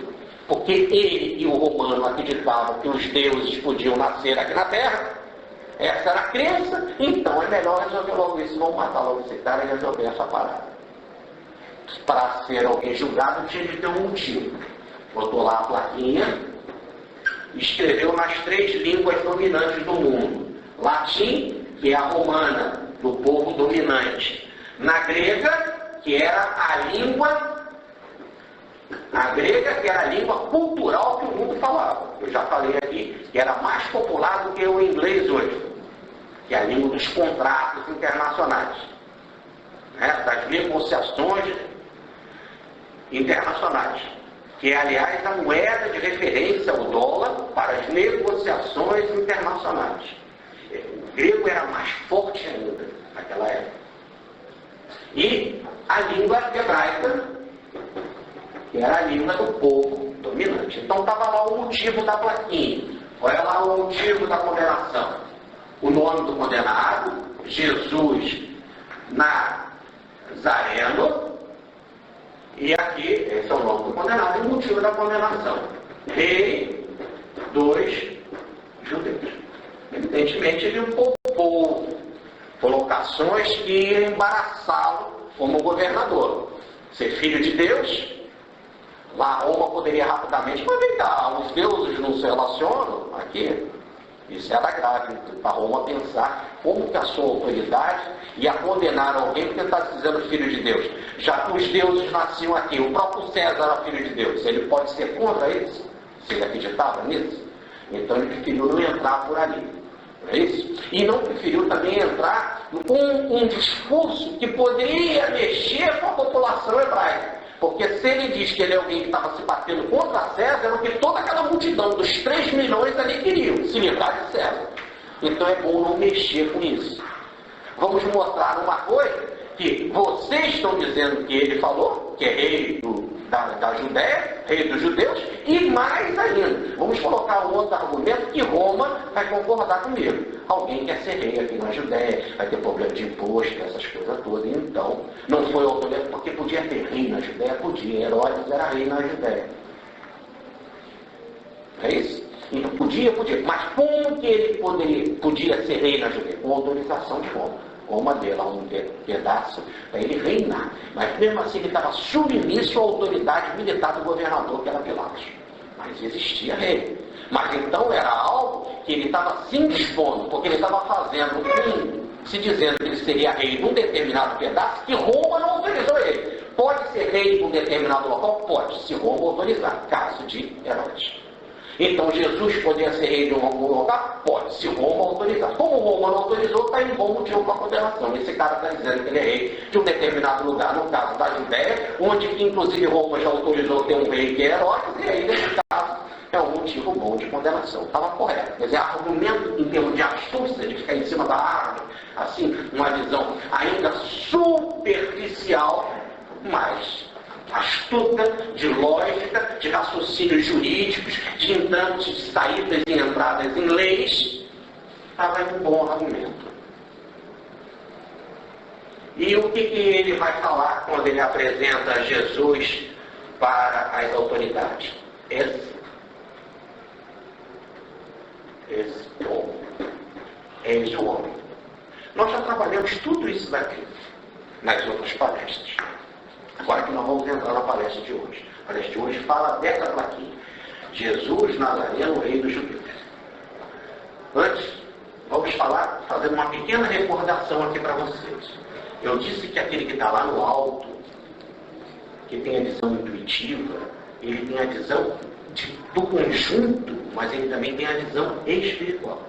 Porque ele e o romano acreditavam que os deuses podiam nascer aqui na terra. Essa era a crença. Então é melhor resolver logo isso. Vamos matar logo esse cara e resolver essa parada. Para ser alguém julgado tinha de ter um motivo. Botou lá a plaquinha, escreveu nas 3 línguas dominantes do mundo. Latim, que é a romana, do povo dominante. Na grega, que era a grega, que era a língua cultural que o mundo falava. Eu já falei aqui que era mais popular do que o inglês hoje, que é a língua dos contratos internacionais, das negociações internacionais, que é, aliás, a moeda de referência, o dólar, para as negociações internacionais. O grego era mais forte ainda naquela época. E a língua hebraica, que era a língua do povo dominante. Então estava lá o motivo da plaquinha. Olha lá o motivo da condenação. O nome do condenado, Jesus Nazareno. E aqui, esse é o nome do condenado e o motivo da condenação. Rei dos judeus. Evidentemente ele poupou colocações que iam embaraçá-lo como governador. Ser filho de Deus, lá Roma poderia rapidamente, mas vem cá, os deuses não se relacionam aqui. Isso era grave para Roma pensar como que a sua autoridade ia condenar alguém porque está se dizendo filho de Deus. Já que os deuses nasciam aqui, o próprio César era filho de Deus, ele pode ser contra isso? Se ele acreditava nisso? Então ele preferiu não entrar por ali. Não é isso? E não preferiu também entrar com um discurso que poderia mexer com a população hebraica. Porque se ele diz que ele é alguém que estava se batendo contra César, era o que toda aquela multidão dos 3 milhões ali queriam, se livrar de César. Então é bom não mexer com isso. Vamos mostrar uma coisa que vocês estão dizendo que ele falou, que é rei da Judéia, rei dos judeus, e mais ainda, vamos colocar um outro argumento que Roma vai concordar comigo. Alguém quer ser rei aqui na Judéia, vai ter problema de imposto, essas coisas todas. Então, não foi autoridade, porque podia ter rei na Judéia, podia. Herodes era rei na Judéia. É isso? Então, podia. Mas como que ele podia ser rei na Judéia? Com autorização de Roma. Roma deu lá um pedaço para ele reinar. Mas mesmo assim ele estava submisso à autoridade militar do governador, que era Pilatos. Mas existia rei. Mas então era algo que ele estava se indispondo, porque ele estava fazendo se dizendo que ele seria rei de um determinado pedaço, que Roma não autorizou ele. Pode ser rei de um determinado local? Pode, se Roma autorizar. Caso de Herodes. Então Jesus podia ser rei de algum lugar? Pode, se Roma autorizar. Como Roma não autorizou, está em bom motivo para a condenação. Esse cara está dizendo que ele é rei de um determinado lugar, no caso da Judéia, onde inclusive Roma já autorizou ter um rei que é Herodes, e aí nesse caso é um motivo bom de condenação. Estava correto. Quer dizer, argumento em termos de astúcia, de ficar em cima da árvore, assim, uma visão ainda superficial, mas astuta, de lógica, de raciocínios jurídicos, de entrantes, de saídas e entradas em leis, estava em um bom argumento. E o que ele vai falar quando ele apresenta Jesus para as autoridades? Esse homem. Eis o homem. Nós já trabalhamos tudo isso daqui nas outras palestras. Agora que nós vamos entrar na palestra de hoje. A palestra de hoje fala dessa plaquinha. Jesus Nazareno, rei dos judeus. Antes, vamos falar, fazendo uma pequena recordação aqui para vocês. Eu disse que aquele que está lá no alto, que tem a visão intuitiva, ele tem a visão do conjunto, mas ele também tem a visão espiritual.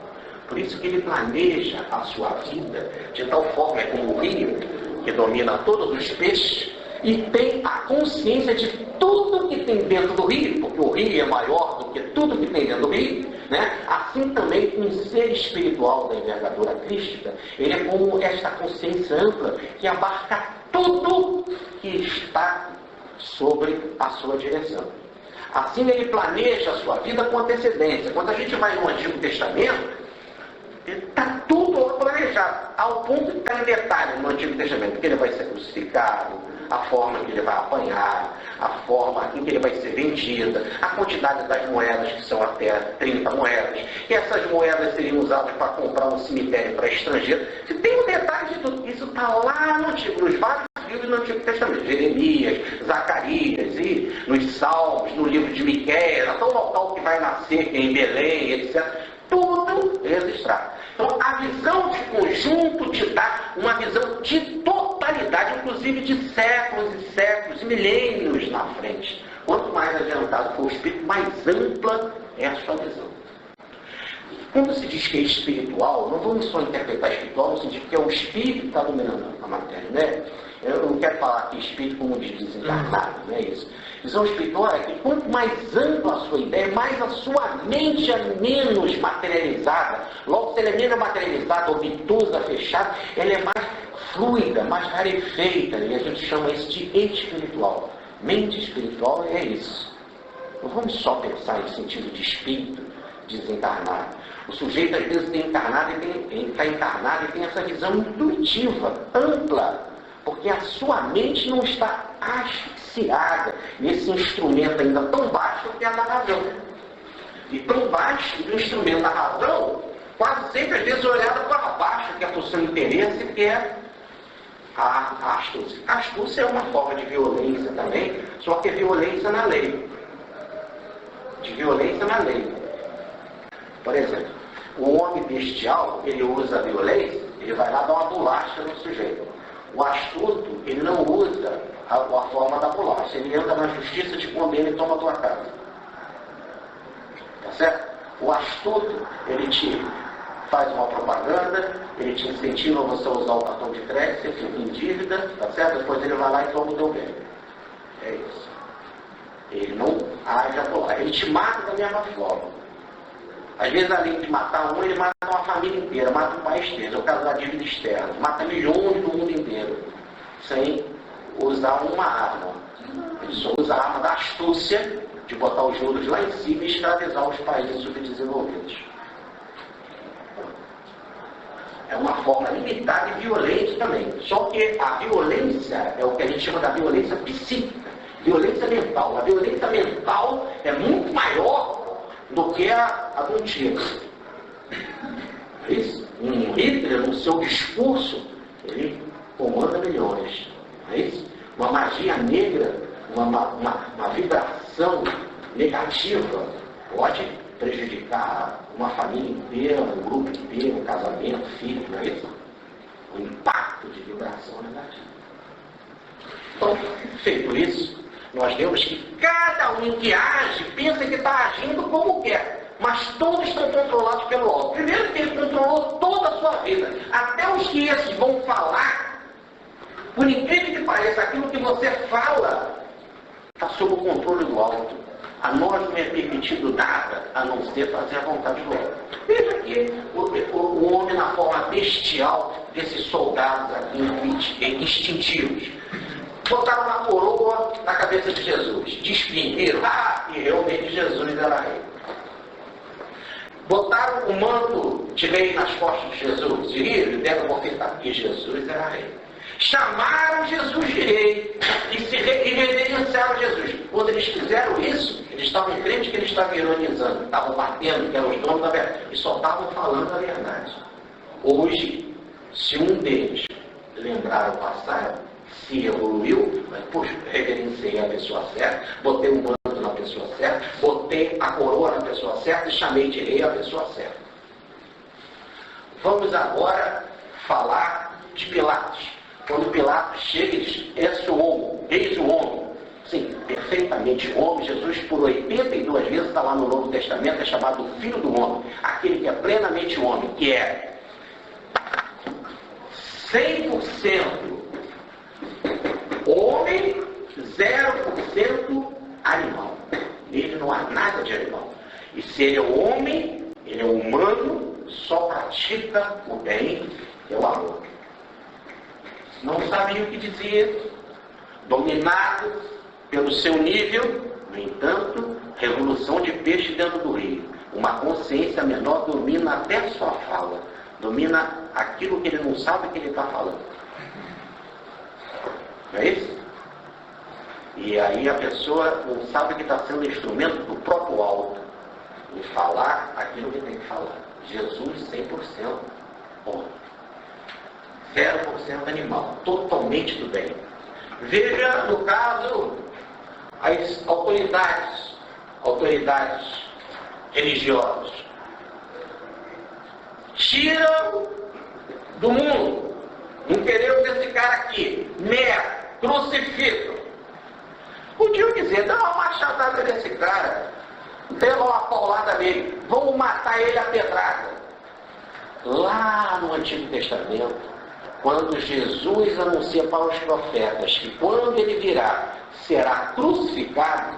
Por isso que ele planeja a sua vida de tal forma, é como o rio, que domina todos os peixes, e tem a consciência de tudo que tem dentro do rio, porque o rio é maior do que tudo que tem dentro do rio, né? Assim também um ser espiritual da envergadura crística, ele é como esta consciência ampla que abarca tudo que está sobre a sua direção. Assim ele planeja a sua vida com antecedência. Quando a gente vai no Antigo Testamento, está tudo planejado, ao ponto que está em detalhe no Antigo Testamento, que ele vai ser crucificado, a forma que ele vai apanhar, a forma em que ele vai ser vendida, a quantidade das moedas, que são até 30 moedas, e essas moedas seriam usadas para comprar um cemitério para estrangeiro. Se tem um detalhe de tudo, isso está lá no Antigo, nos vários livros do Antigo Testamento, Jeremias, Zacarias, e nos Salmos, no livro de Miqueias, até o local que vai nascer, que é em Belém, etc. Tudo registrado. Então, a visão de conjunto te dá uma visão de totalidade, inclusive de séculos e séculos, e milênios na frente. Quanto mais adiantado for o espírito, mais ampla é a sua visão. Quando se diz que é espiritual, não vamos só interpretar espiritual no sentido que é o espírito que está dominando a matéria, né? Eu não quero falar aqui espírito como de desencarnado, não é isso. Visão espiritual é que quanto mais ampla a sua ideia, mais a sua mente é menos materializada. Logo, se ela é menos materializada, obtusa, fechada, ela é mais fluida, mais rarefeita, e a gente chama isso de espiritual. Mente espiritual é isso. Não vamos só pensar em sentido de espírito desencarnado. O sujeito às vezes está encarnado e tem essa visão intuitiva, ampla, porque a sua mente não está asfixiada nesse instrumento ainda tão baixo que é a da razão. E tão baixo que o instrumento da razão, quase sempre às vezes olhado para baixo, que é para o seu interesse, que é a astúcia. A astúcia é uma forma de violência também, só que é violência na lei. De violência na lei. Por exemplo, o homem bestial, ele usa a violência, ele vai lá dar uma bolacha no sujeito. O astuto, ele não usa a forma da bolacha, ele anda na justiça, te condena e toma a tua casa. Tá certo? O astuto, ele te faz uma propaganda, ele te incentiva a você usar o cartão de crédito, você fica em dívida, tá certo? Depois ele vai lá e toma o teu bem. É isso. Ele não age a bolacha, ele te mata da mesma forma. Às vezes, além de matar um, ele mata uma família inteira, mata um país inteiro. É o caso da dívida externa. Mata milhões do mundo inteiro, sem usar uma arma. Ele só usa a arma da astúcia, de botar os juros lá em cima e escravizar os países subdesenvolvidos. É uma forma limitada e violenta também. Só que a violência é o que a gente chama da violência psíquica, violência mental. A violência mental é muito maior do que a de um tiro. É isso? Um Hitler, no seu discurso, ele comanda milhões. É isso? Uma magia negra, uma vibração negativa pode prejudicar uma família inteira, um grupo inteiro, um casamento, filho, não é isso? O impacto de vibração negativa. Então, feito isso, nós vemos que cada Qualquer um que age, pensa que está agindo como quer. Mas todos estão controlados pelo alto. Primeiro que ele controlou toda a sua vida. Até os que esses vão falar, por incrível que pareça, aquilo que você fala está sob o controle do alto. A nós não é permitido nada a não ser fazer a vontade do alto. Veja aqui o homem na forma bestial desses soldados aqui instintivos. Botaram uma coroa na cabeça de Jesus. Despingueram. E realmente Jesus era rei. Botaram o manto de rei nas costas de Jesus. E deram uma oferta. E Jesus era rei. Chamaram Jesus de rei. E reverenciaram Jesus. Quando eles fizeram isso, eles estavam crentes que eles estavam ironizando. Estavam batendo, que eram os donos da verdade. E só estavam falando a verdade. Hoje, se um deles lembrar o passado, se evoluiu, mas, poxa, reverenciei a pessoa certa, botei o manto na pessoa certa, botei a coroa na pessoa certa e chamei de rei a pessoa certa. Vamos agora falar de Pilatos. Quando Pilatos chega e diz, és o homem, eis o homem. Sim, perfeitamente homem. Jesus, por 82 vezes, está lá no Novo Testamento, é chamado o Filho do Homem. Aquele que é plenamente homem, que é 100% homem, 0% animal. Nele não há nada de animal. E se ele é homem, ele é humano, só pratica o bem e o amor. Não sabia o que dizer, dominado pelo seu nível, no entanto, revolução de peixe dentro do rio. Uma consciência menor domina até a sua fala, domina aquilo que ele não sabe que ele está falando. Não é isso? E aí a pessoa não sabe que está sendo instrumento do próprio alto em falar aquilo que tem que falar. Jesus 100% homem, 0% animal, totalmente do bem. Veja, no caso, as autoridades religiosas tiram do mundo. Não queremos esse cara aqui, crucificam. Podiam dizer, dá uma machadada nesse cara, deu uma paulada nele, vamos matar ele a pedrada. Lá no Antigo Testamento, quando Jesus anuncia para os profetas que quando ele virá, será crucificado,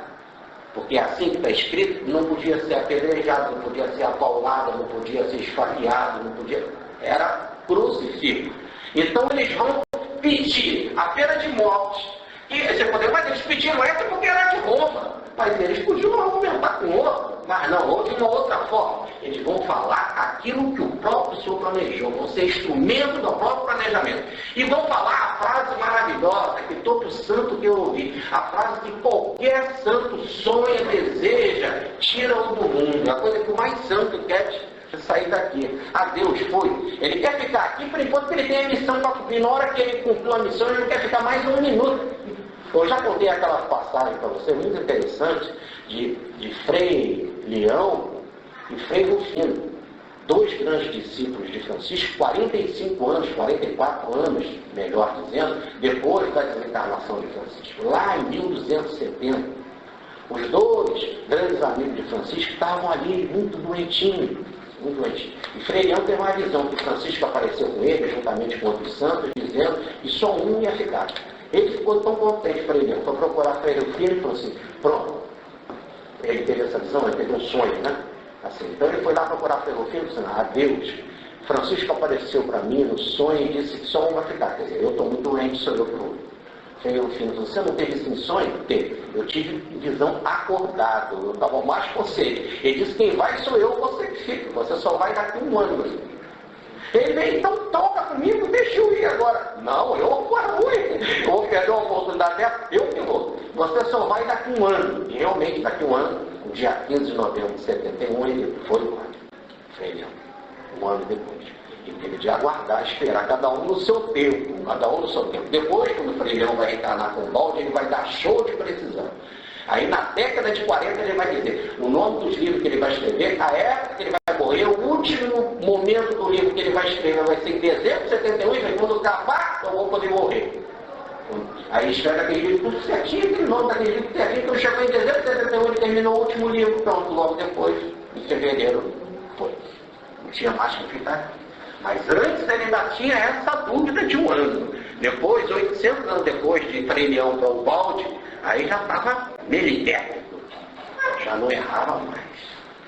porque é assim que está escrito, não podia ser apedrejado, não podia ser apaulado, não podia ser esfaqueado, não podia... Era crucifixo. Então eles vão pedir a pena de morte. E você poderia, mas eles pediram essa porque era de Roma. Mas eles podiam argumentar com outro. Mas não, houve uma outra forma. Eles vão falar aquilo que o próprio Senhor planejou. Vão ser instrumento do próprio planejamento. E vão falar a frase maravilhosa que todo santo que eu ouvi. A frase que qualquer santo sonha, deseja, tira-o do mundo. A coisa que o mais santo quer sair daqui. A Deus foi. Ele quer ficar aqui por enquanto que ele tem a missão para cumprir. Na hora que ele cumpriu a missão, ele não quer ficar mais um minuto. Eu já contei aquela passagem para você, muito interessante, de Frei Leão e Frei Rufino. Dois grandes discípulos de Francisco, 45 anos, 44 anos, melhor dizendo, depois da desencarnação de Francisco, lá em 1270. Os dois grandes amigos de Francisco estavam ali muito doentinhos. Muito doentinho. E Frei Leão teve uma visão que Francisco apareceu com ele, juntamente com outros santos, dizendo que só um ia ficar. Ele ficou tão contente, Frei Leão, foi procurar Frei Rufino e falou assim, pronto. Ele teve essa visão, ele teve um sonho, né? Assim, então ele foi lá procurar Frei Rufino e disse, adeus. Francisco apareceu para mim no sonho e disse que só um vai ficar. Quer dizer, eu estou muito doente, sou eu por um. Frei Rufino disse, você não teve isso em sonho? Teve. Eu tive visão acordado, eu estava mais com você. Ele disse, quem vai sou eu, você que fica. Você só vai daqui um ano. Ele veio, então toca comigo, deixa eu ir agora. Não, eu vou perder uma oportunidade dessa, eu que vou. Você só vai daqui um ano. E realmente, daqui um ano, no dia 15 de novembro de 71, ele foi embora. Frei Leão, um ano depois. Ele teve de aguardar, esperar, cada um no seu tempo. Cada um no seu tempo. Depois, quando o Frei Leão vai encarnar com o balde, ele vai dar show de precisão. Aí na década de 40 ele vai dizer o nome dos livros que ele vai escrever, a época que ele vai morrer, o último momento do livro que ele vai escrever vai ser em dezembro de 71, e quando acabar, eu vou poder morrer. Aí escreve aquele livro tudo certinho, aquele nome daquele livro certinho, então chegou em dezembro de 71, ele terminou o último livro, pronto, logo depois, em fevereiro, foi. Não tinha mais que ficar. Mas antes ele ainda tinha essa dúvida de um ano. Depois, 800 anos depois de Frei Leão para o Balde, aí já estava militar. Já não errava mais.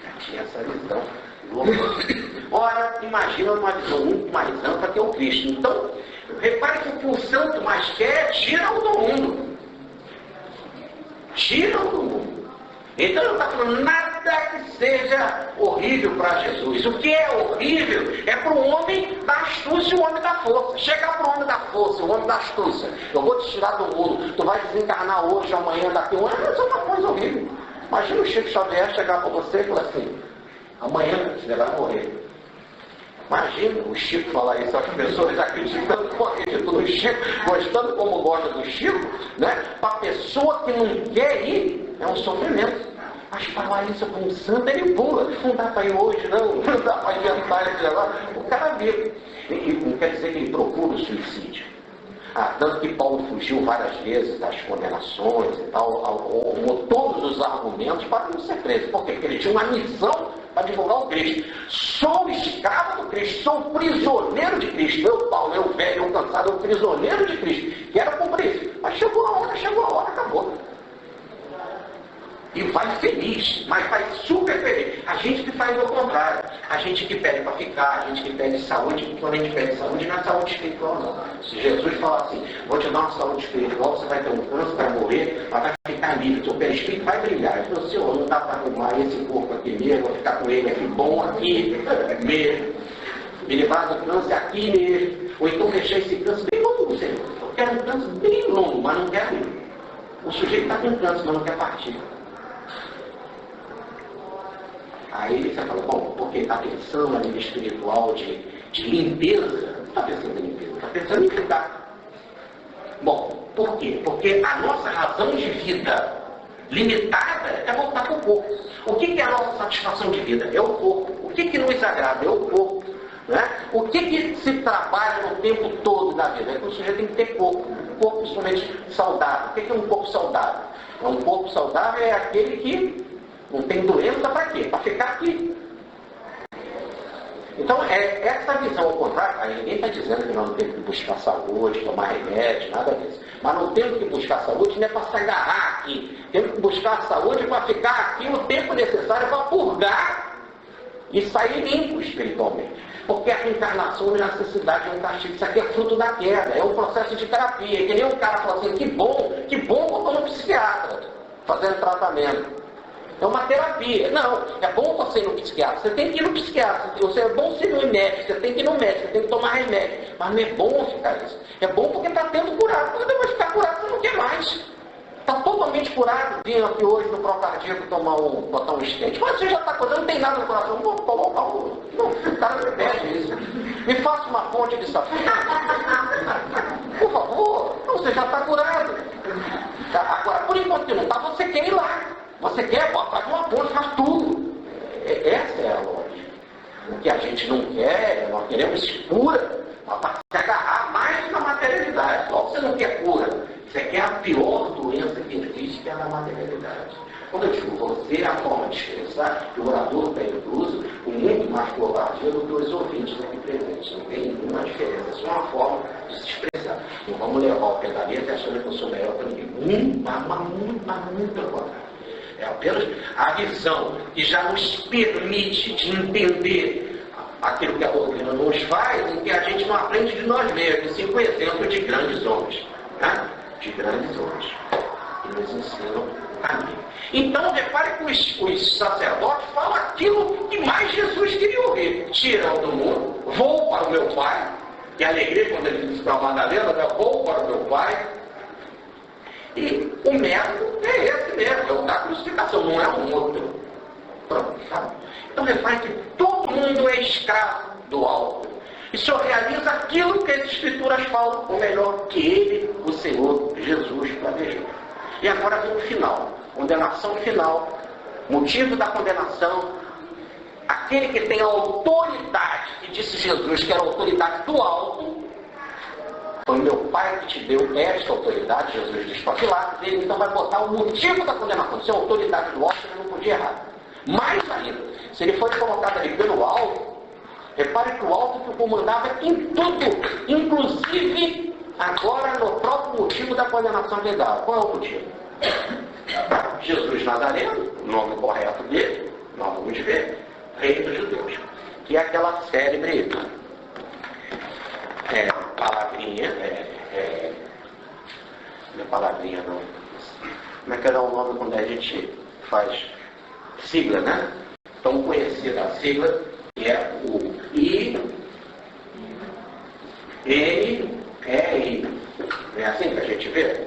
Já tinha essa visão. Ora, imagina uma visão muito mais ampla que o Cristo. Então, repare que o que o santo mais quer é tirar-o do mundo. Tira-o do mundo. Então não está falando nada que seja horrível para Jesus. O que é horrível é para o homem da astúcia e o homem da força. Chegar para o homem da força, o homem da astúcia. Eu vou te tirar do mundo. Tu vai desencarnar hoje, amanhã, daqui a um ano. Isso é uma coisa horrível. Imagina o Chico Xavier chegar para você e falar assim: amanhã você vai morrer. Imagina o Chico falar isso, as pessoas acreditando no Chico, gostando como gosta do Chico, né? Para a pessoa que não quer ir, é um sofrimento. Mas falar isso com um santo, ele pula. Não dá para ir hoje, não dá para inventar isso agora. O cara vive. E não quer dizer que ele procura o suicídio. Tanto que Paulo fugiu várias vezes das condenações e tal, arrumou todos os argumentos para não ser preso. Por quê? Porque ele tinha uma missão para divulgar o Cristo. Sou escravo do Cristo, sou prisioneiro de Cristo. Eu, Paulo, eu velho, eu cansado, eu prisioneiro de Cristo. Quero cumprir isso. Mas chegou a hora, acabou. E vai feliz, mas vai super feliz. A gente que faz o contrário. A gente que pede para ficar, a gente que pede saúde, porque quando a gente pede saúde, não é saúde espiritual, não. Se Jesus falar assim, vou te dar uma saúde espiritual, você vai ter um câncer, vai morrer, mas vai ficar livre, seu perispírito vai brilhar. Ele falou, Senhor, não dá para arrumar esse corpo aqui mesmo, vou ficar com ele aqui bom aqui mesmo. Me livrar do câncer aqui mesmo. Ou então deixar esse câncer bem longo, Senhor. Eu quero um câncer bem longo, mas não quero ir. O sujeito está com câncer, mas não quer partir. Aí você fala, bom, porque está pensando na vida espiritual de limpeza? Não está pensando em limpeza, está pensando em ficar. Bom, por quê? Porque a nossa razão de vida limitada é voltar para o corpo. O que é a nossa satisfação de vida? É o corpo. O que nos agrada? É o corpo. Né? O que se trabalha no tempo todo da vida? É que o sujeito tem que ter corpo. Um corpo principalmente saudável. O que é um corpo saudável? Um corpo saudável é aquele que não tem doença para quê? Para ficar aqui. Então, essa visão ao contrário, aí ninguém está dizendo que nós não temos que buscar saúde, tomar remédio, nada disso. Mas não temos que buscar saúde não é para se agarrar aqui. Temos que buscar saúde para ficar aqui o tempo necessário para purgar e sair limpo espiritualmente. Porque a reencarnação é necessidade de um castigo. Isso aqui é fruto da queda, é um processo de terapia. Que nem um cara fala assim, que bom que eu estou no psiquiatra fazendo tratamento. É uma terapia. Não, é bom você ir no psiquiatra. Você tem que ir no psiquiatra. É bom você ir no médico. Você tem que ir no médico. Você tem que tomar remédio. Mas não é bom ficar isso. É bom porque está tendo curado. Quando depois ficar curado, você não quer mais. Está totalmente curado. Vim aqui hoje no procardíaco botar um stent. Mas você já está curado, não tem nada no coração. Vou colocar um. Não, o cara não pede isso. Me faça uma fonte de safira. Por favor. Não, você já está curado. Agora, por enquanto que não está, você quer ir lá. Você quer, faz uma ponte, faz tudo. Essa é a lógica. O que a gente não quer, nós queremos cura para se agarrar mais na materialidade. Logo você não quer cura. Você quer a pior doença que existe, que é a materialidade. Quando eu digo você, é a forma de expressar que o orador está incluso com muito mais covardia do que os ouvintes aqui presentes. Não tem nenhuma diferença. Isso é uma forma de se expressar. Não vamos levar o pedaleta achando que eu sou melhor que ninguém. Muito pelo contrário. É apenas a visão que já nos permite de entender aquilo que a doutrina nos faz, em que a gente não aprende de nós mesmos, sim com o exemplo de grandes homens. Né? De grandes homens. Que nos ensinam a caminho. Então, repare que os sacerdotes falam aquilo que mais Jesus queria ouvir. Tira-o do mundo, vou para o meu Pai. Que alegria quando ele disse para a Madalena, né? Vou para o meu Pai. E o método é esse mesmo, é o da crucificação, não é um outro. Pronto, sabe? Então repare que todo mundo é escravo do álcool. E só realiza aquilo que as Escrituras falam, ou melhor, que ele, o Senhor Jesus, planejou. E agora vem o final, condenação final, motivo da condenação, aquele que tem a autoridade, que disse Jesus que era a autoridade do alto, Foi meu Pai que te deu esta autoridade, Jesus diz para Pilatos, ele então vai botar o motivo da condenação. Se a autoridade do alto, ele não podia errar. Mais ainda, se ele foi colocado ali pelo alto, repare que o alto que o comandava em tudo, inclusive agora no próprio motivo da condenação legal. Qual é o motivo? Jesus Nazareno, o nome correto dele, nós vamos ver, Rei dos Judeus, que é aquela célebre palavrinha, não é palavrinha não, como é que era o nome quando a gente faz sigla, né? Tão conhecida a sigla, que é o I-N-E-I. É assim que a gente vê?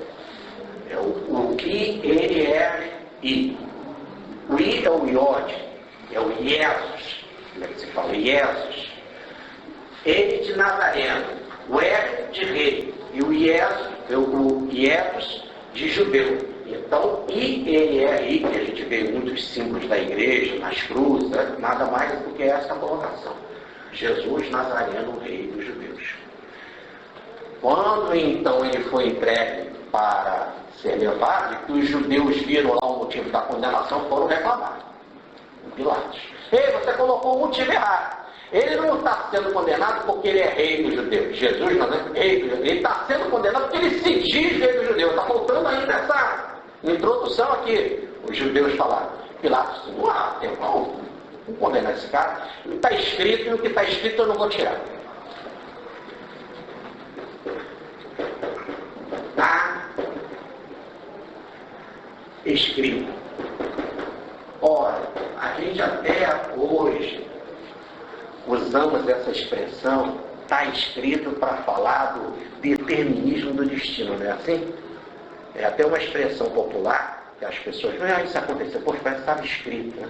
É o I-N-E-I. O I é o Iod, é o Jesus. Como é que se fala? Jesus. N de Nazareno, o E de rei, e o Jesus de judeu. Então, I-N-E-I, que a gente vê em muitos símbolos da igreja, nas cruzes, nada mais do que essa colocação. Jesus Nazareno, Rei dos Judeus. Quando então ele foi entregue para ser levado, que os judeus viram lá o motivo da condenação, foram reclamar. Pilatos. Ei, você colocou o motivo errado. Ele não está sendo condenado porque ele é rei dos judeus. Jesus não é rei dos judeus. Ele está sendo condenado porque ele se diz rei dos judeus. Está faltando ainda essa introdução aqui. Os judeus falaram. Pilatos disse, não há tempo, não condenar esse cara. Está escrito e o que está escrito eu não vou tirar. Está escrito. Ora, a gente até hoje usamos essa expressão, está escrito para falar do determinismo do destino, não é assim? É até uma expressão popular que as pessoas falam, isso aconteceu, poxa, parece que estava escrito, né?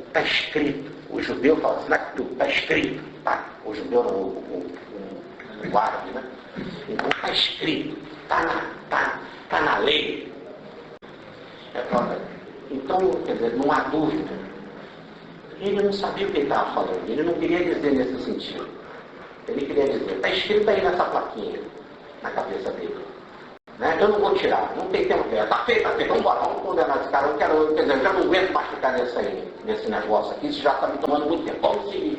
Está escrito. O judeu fala assim, está escrito. Tá. O judeu não, o árabe, né? Então está escrito, está na lei. Então, quer dizer, não há dúvida. Ele não sabia o que ele estava falando, ele não queria dizer nesse sentido. Ele queria dizer, está escrito aí nessa plaquinha, na cabeça dele. Né? Eu não vou tirar, não tem tempo. Está feito, vamos embora, vamos condenar esse cara. Quer dizer, eu já não aguento mais ficar nesse negócio aqui, isso já está me tomando muito tempo. Vamos seguir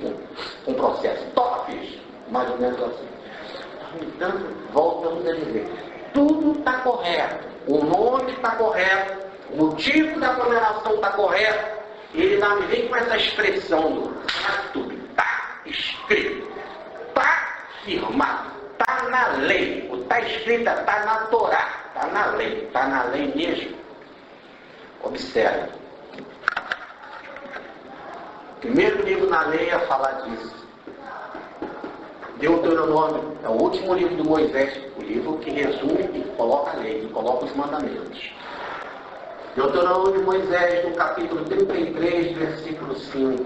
com o processo. Toca a ficha, mais ou menos assim. Então, voltamos a dizer, tudo está correto, o nome está correto, o motivo da condenação está correto. Ele não vem com essa expressão do tudo está escrito, está firmado, está na lei. O está escrito está na Torá, está na lei mesmo. Observe. O primeiro livro na lei é falar disso. Deuteronômio é o último livro de Moisés, o livro que resume e coloca a lei, que coloca os mandamentos. Deuteronômio de Moisés, no capítulo 33, versículo 5.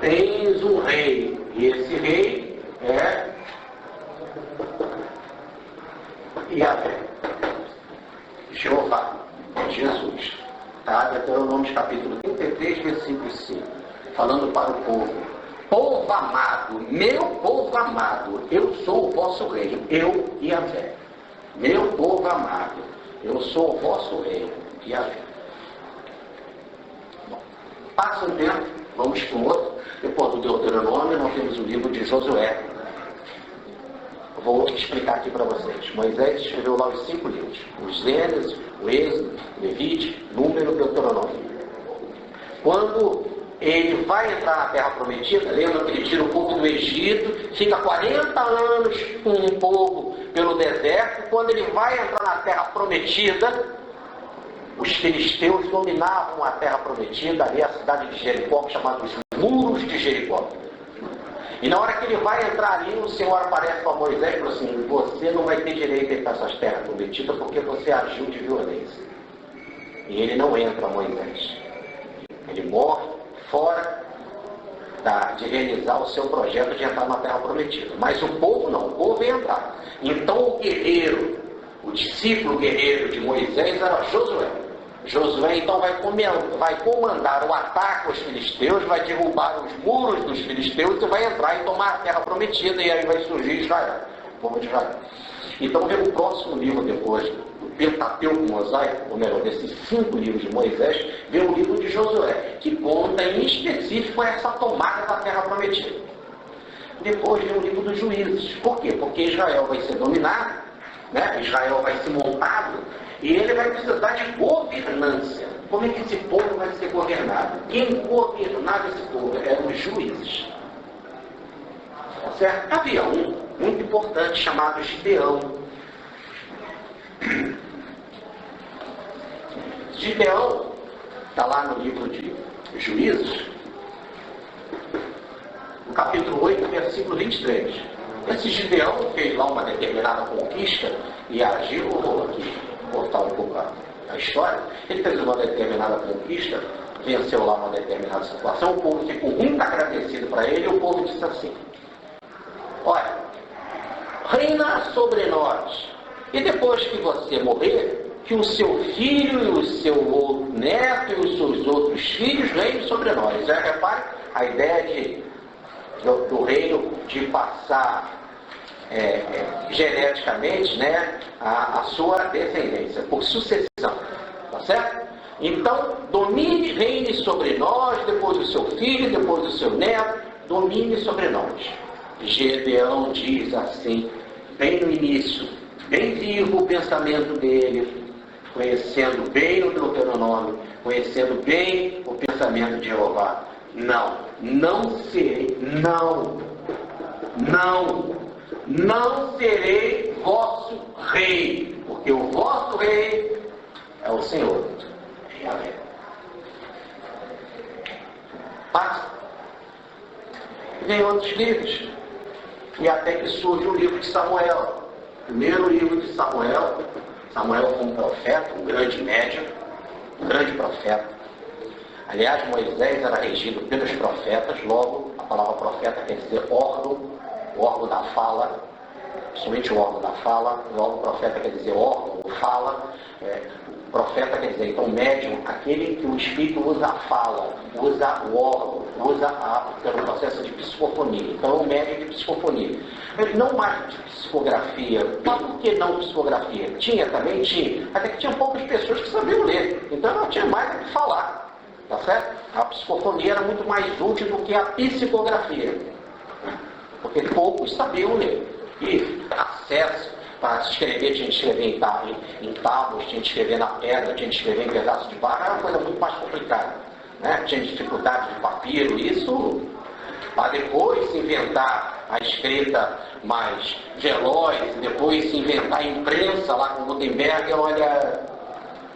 Tens um rei, e esse rei é Yahvé, Jeová, Jesus. Tá? Deuteronômio capítulo 33, versículo 5. Falando para o povo. Povo amado, meu povo amado, eu sou o vosso rei, eu Yahvé. Meu povo amado, eu sou o vosso rei, Yahvé. Bom, passa um tempo, vamos para o outro. Depois do Deuteronômio, nós temos o livro de Josué. Vou explicar aqui para vocês. Moisés escreveu lá os 5 livros. Os Gênesis, o Êxodo, Levite, Número, Deuteronômio. Quando ele vai entrar na Terra Prometida, lembra que ele tira o povo do Egito, fica 40 anos com um povo pelo deserto. Quando ele vai entrar na Terra Prometida, os filisteus dominavam a Terra Prometida, ali a cidade de Jericó, chamada os Muros de Jericó. E na hora que ele vai entrar ali, o Senhor aparece para Moisés e falou assim, você não vai ter direito a entrar nessas terras prometidas porque você agiu de violência. E ele não entra, Moisés. Ele morre fora de realizar o seu projeto de entrar na Terra Prometida. Mas o povo não, o povo ia entrar. Então o guerreiro, o discípulo guerreiro de Moisés era Josué. Josué então vai comandar o ataque aos filisteus, vai derrubar os muros dos filisteus e vai entrar e tomar a terra prometida, e aí vai surgir Israel, o povo de Israel. Então vem o próximo livro depois, do Pentateuco Mosaico, ou melhor, desses 5 livros de Moisés, vem o livro de Josué, que conta em específico essa tomada da terra prometida. Depois vem o livro dos Juízes. Por quê? Porque Israel vai ser dominado, né? Israel vai ser montado, e ele vai precisar de governança. Como é que esse povo vai ser governado? Quem governava esse povo eram os juízes. Tá certo? Havia um muito importante chamado Gideão. Gideão está lá no livro de Juízes, no capítulo 8, versículo 23. Esse Gideão fez lá uma determinada conquista e agiu, vou aqui cortar um pouco a história, ele fez uma determinada conquista, venceu lá uma determinada situação, o povo ficou muito agradecido para ele, e o povo disse assim: olha, reina sobre nós, e depois que você morrer, que o seu filho e o seu neto e os seus outros filhos reinem sobre nós. Repare a ideia do reino de passar geneticamente, né, a sua descendência, por sucessão, tá certo? Então, domine, reine sobre nós, depois o seu filho, depois o seu neto, domine sobre nós. Gedeão diz assim, bem no início, bem vivo o pensamento dele, conhecendo bem o Deuteronômio, conhecendo bem o pensamento de Jeová. Não serei vosso rei, porque o vosso rei é o Senhor. Amém. Passa. Vem outros livros, e até que surge o livro de Samuel. Primeiro livro de Samuel. Samuel foi um profeta, um grande médium, um grande profeta. Aliás, Moisés era regido pelos profetas, logo a palavra profeta quer dizer órgão, o órgão da fala, somente o órgão da fala, logo profeta quer dizer órgão, fala, profeta quer dizer, então médium, aquele que o Espírito usa a fala, usa o órgão, usa pelo processo de psicofonia. Então é um médium de psicofonia. Não mais de psicografia. Mas por que não psicografia? Tinha também? Tinha. Até que tinha poucas pessoas que sabiam ler. Então não tinha mais o que falar. Tá certo? A psicofonia era muito mais útil do que a psicografia. Porque poucos sabiam ler. E acesso para escrever, tinha que escrever em tábuas, tinha que escrever na pedra, tinha que escrever em pedaços de barro, era uma coisa muito mais complicada. Né? Tinha dificuldade de papiro, isso para depois se inventar a escrita mais veloz, depois se inventar a imprensa lá com Gutenberg, olha,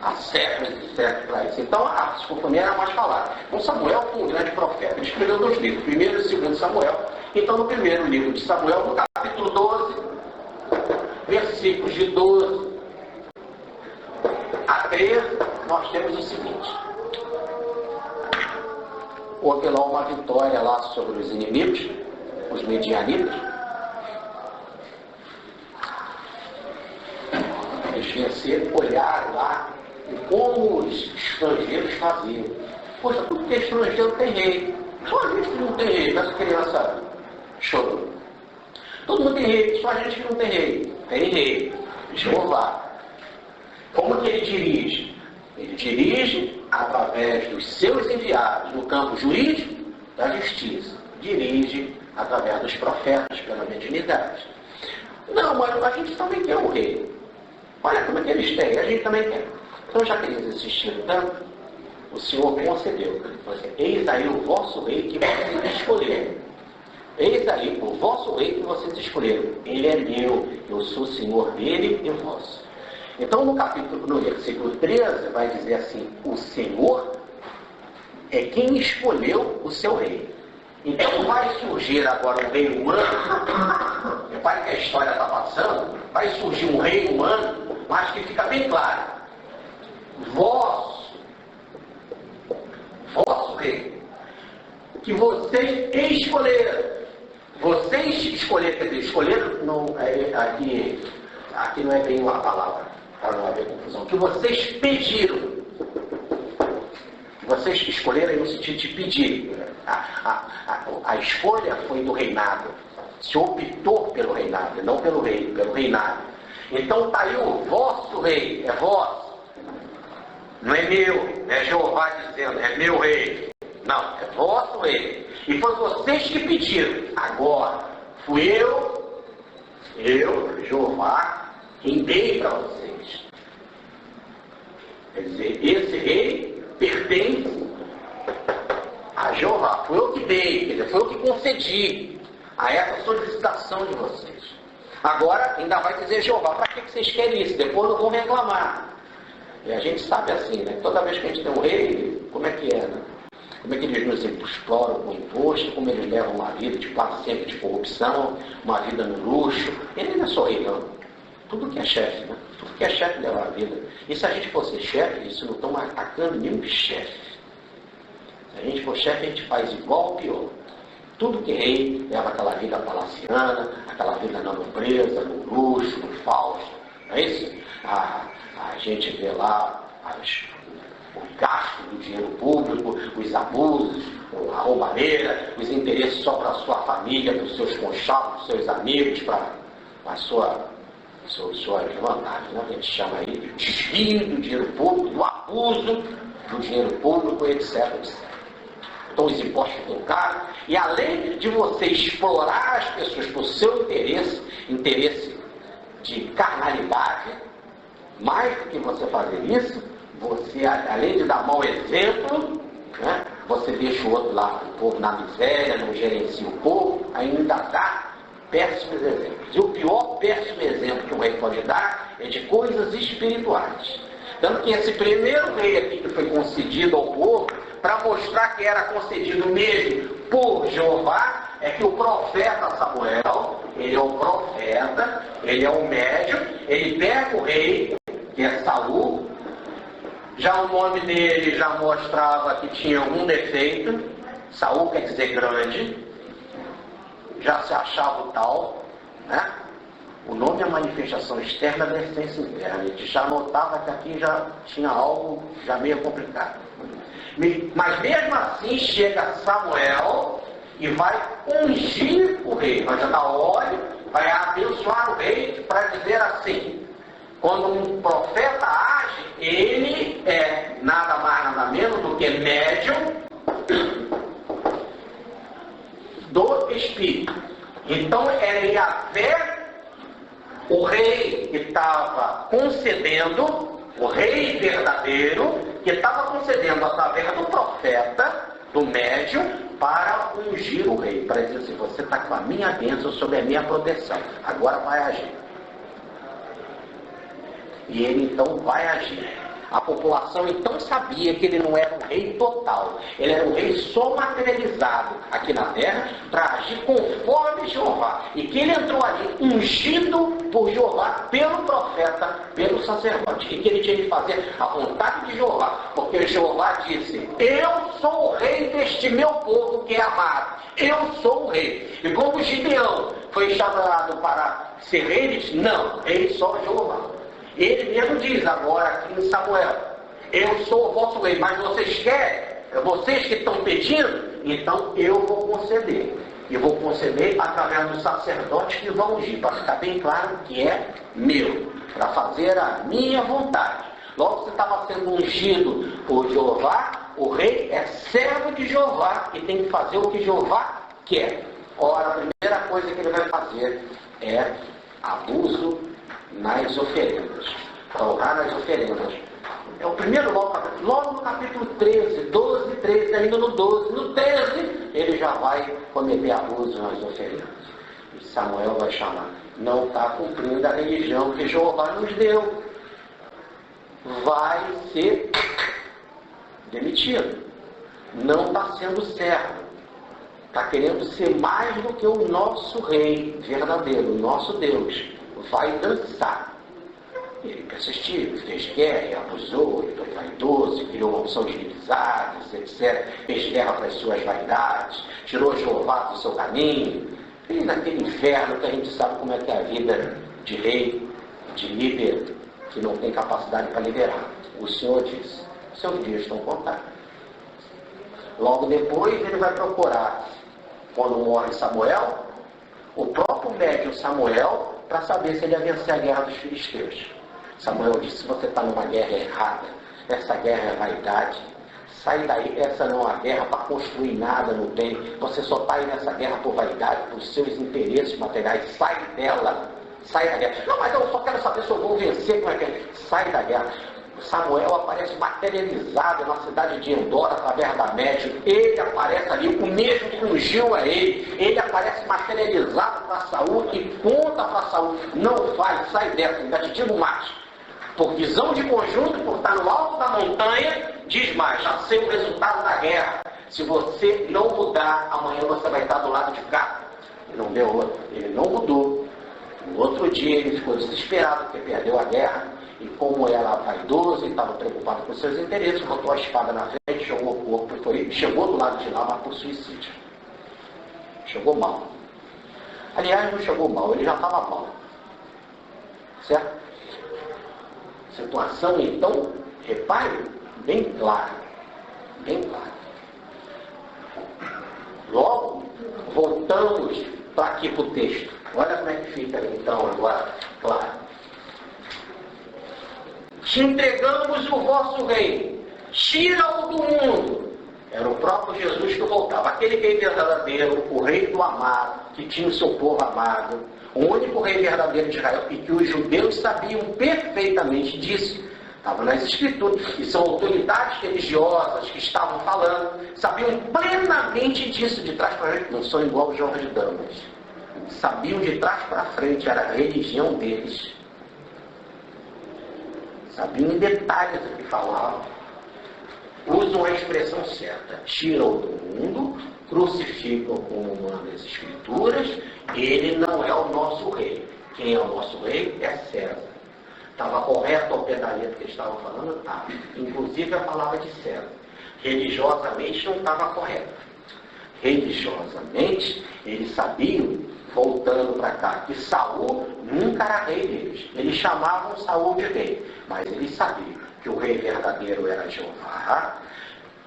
há séculos e séculos para isso. Então a psicofonia era mais falada. Então Samuel foi um grande profeta, ele escreveu 2 livros, primeiro e segundo Samuel. Então no primeiro livro de Samuel, no capítulo 12, versículos de 12 a 13, nós temos o seguinte: houve lá uma vitória lá sobre os inimigos, os medianitas. Eles venceram, olharam lá como os estrangeiros faziam. Poxa, tudo que é estrangeiro tem rei. Só a gente que não tem rei, essa criança chorou. Todo mundo tem rei, só a gente que não tem rei. Tem rei, Jeová. Como que ele dirige? Ele dirige através dos seus enviados no campo jurídico da justiça. Dirige através dos profetas pela mediunidade. Não, mas a gente também quer um rei. Olha como é que eles têm, a gente também quer. Então, já que eles existiram tanto, o Senhor concedeu. Ele falou assim: eis aí o vosso rei que vocês escolheram. Eis aí o vosso rei que vocês escolheram. Ele é meu, eu sou Senhor dele e vosso. Então, no versículo 13, vai dizer assim: o Senhor é quem escolheu o seu rei. Então, vai surgir agora um rei humano. Repare que a história está passando. Vai surgir um rei humano, mas que fica bem claro: vosso rei, que vocês escolheram. Vocês escolheram, quer dizer, escolheram, não, aqui não é bem uma palavra, para não haver confusão, que vocês pediram. Vocês escolheram aí no sentido de pedir. A escolha foi do reinado. Se optou pelo reinado, não pelo rei, pelo reinado. Então está aí o vosso rei, é vosso. Não é meu, é Jeová dizendo, é meu rei. Não, é vosso rei. E foi vocês que pediram. Agora, fui eu, Jeová, quem dei para vocês. Quer dizer, esse rei pertence a Jeová. Foi eu que dei, quer dizer, foi eu que concedi a essa solicitação de vocês. Agora, ainda vai dizer Jeová, para que vocês querem isso? Depois não vão reclamar. E a gente sabe assim, né? Toda vez que a gente tem um rei, como é que é, né? Como é que eles nos exploram com imposto, como eles levam uma vida de quase sempre de corrupção, uma vida no luxo. Ele não é só rei, não. Tudo que é chefe, né? Tudo que é chefe leva a vida. E se a gente fosse chefe, isso não estão atacando nenhum chefe. Se a gente for chefe, a gente faz igual ou pior. Tudo que é rei leva aquela vida palaciana, aquela vida na nobreza, no luxo, no fausto. Não é isso? A gente vê lá o gasto do dinheiro público, os abusos, a roubalheira, os interesses só para a sua família, para os seus conchados, para os seus amigos, para a suas vantagens, né? A gente chama aí de desvio do dinheiro público, do abuso do dinheiro público, etc, etc. Então os impostos ficam caros, e além de você explorar as pessoas por seu interesse de carnalidade, mais do que você fazer isso, você, além de dar mau exemplo, né, você deixa o outro lá, o povo na miséria, não gerencia o povo, ainda dá péssimos exemplos. E o pior péssimo exemplo que o rei pode dar é de coisas espirituais. Tanto que esse primeiro rei aqui que foi concedido ao povo, para mostrar que era concedido mesmo por Jeová, é que o profeta Samuel, ele é o profeta, ele é o médium, ele pega o rei, que é Saul. Já o nome dele já mostrava que tinha algum defeito. Saul quer dizer grande, já se achava o tal, né? O nome é a manifestação externa da essência interna. A gente já notava que aqui já tinha algo já meio complicado. Mas mesmo assim chega Samuel e vai ungir o rei, vai dar óleo, vai abençoar o rei para dizer assim: quando um profeta age, ele é nada mais nada menos do que médium do Espírito. Então era Yahvé, o rei que estava concedendo, o rei verdadeiro, que estava concedendo através do profeta, do médium, para ungir o rei, para dizer assim: você está com a minha bênção sobre a minha proteção, agora vai agir. E ele então vai agir. A população então sabia que ele não era um rei total, ele era um rei só materializado aqui na terra para agir conforme Jeová, e que ele entrou ali ungido por Jeová, pelo profeta, pelo sacerdote, e que ele tinha de fazer a vontade de Jeová, porque Jeová disse: eu sou o rei deste meu povo que é amado, eu sou o rei. E como Gideão foi chamado para ser rei, ele disse: não, rei só Jeová. Ele mesmo diz agora aqui em Samuel: eu sou o vosso rei, mas vocês querem, vocês que estão pedindo, então eu vou conceder. E vou conceder através dos sacerdotes que vão ungir, para ficar bem claro que é meu, para fazer a minha vontade. Logo, você estava sendo ungido por Jeová, o rei é servo de Jeová e tem que fazer o que Jeová quer. Ora, a primeira coisa que ele vai fazer é abuso nas oferendas, honrar nas oferendas. É o primeiro logo no capítulo 13, 12, 13, ainda no 12, no 13, ele já vai cometer abuso nas oferendas. E Samuel vai chamar: não está cumprindo a religião que Jeová nos deu, vai ser demitido, não está sendo servo, está querendo ser mais do que o nosso rei verdadeiro, o nosso Deus. Vai dançar. Ele persistiu, fez guerra, abusou, ele foi vaidoso, criou uma opção de inimizades, etc. Fez guerra para as suas vaidades, tirou Jeová do seu caminho. Fez aquele inferno que a gente sabe como é que é a vida de rei, de líder, que não tem capacidade para liderar. O Senhor disse: seus dias estão contados. Logo depois ele vai procurar, quando morre Samuel, o próprio médium Samuel, para saber se ele ia vencer a guerra dos filisteus. Samuel disse: você está numa guerra errada, essa guerra é vaidade, sai daí, essa não é uma guerra para construir nada no bem, você só está aí nessa guerra por vaidade, por seus interesses materiais, sai dela, sai da guerra. Não, mas eu só quero saber se eu vou vencer, como é que é? Sai da guerra. Samuel aparece materializado na cidade de Endor através da médium. Ele aparece ali, o mesmo que ungiu a ele. Ele aparece materializado para Saul e conta para Saul: não faz, sai dessa, ainda te digo mais. Por visão de conjunto, por estar no alto da montanha, diz mais: já sei o resultado da guerra. Se você não mudar, amanhã você vai estar do lado de cá. Ele não deu outro, ele não mudou. No outro dia ele ficou desesperado porque perdeu a guerra. E como era vaidoso e estava preocupado com seus interesses, botou a espada na frente, jogou o corpo e chegou do lado de lá, mas por suicídio. Chegou mal. Aliás, não chegou mal, ele já estava mal. Certo? Situação, então, repare, bem clara. Bem clara. Logo, voltamos para aqui para o texto. Olha como é que fica, então, agora, claro. Te entregamos o vosso rei, tira-o do mundo. Era o próprio Jesus que voltava, aquele rei verdadeiro, o rei do amado, que tinha o seu povo amado, o único rei verdadeiro de Israel, e que os judeus sabiam perfeitamente disso. Estava nas escrituras, e são autoridades religiosas que estavam falando, sabiam plenamente disso, de trás para frente. Não são igual o Jorge Damas, sabiam de trás para frente, era a religião deles. Sabiam em detalhes o que falavam. Usam a expressão certa: tiram do mundo, crucificam como manda as escrituras. Ele não é o nosso rei. Quem é o nosso rei é César. Estava correto ao pé da letra que eles estavam falando? Estava. Inclusive a palavra de César. Religiosamente não estava correto. Religiosamente eles sabiam, voltando para cá, que Saul nunca era rei deles. Eles chamavam Saul de rei, mas eles sabiam que o rei verdadeiro era Jeová,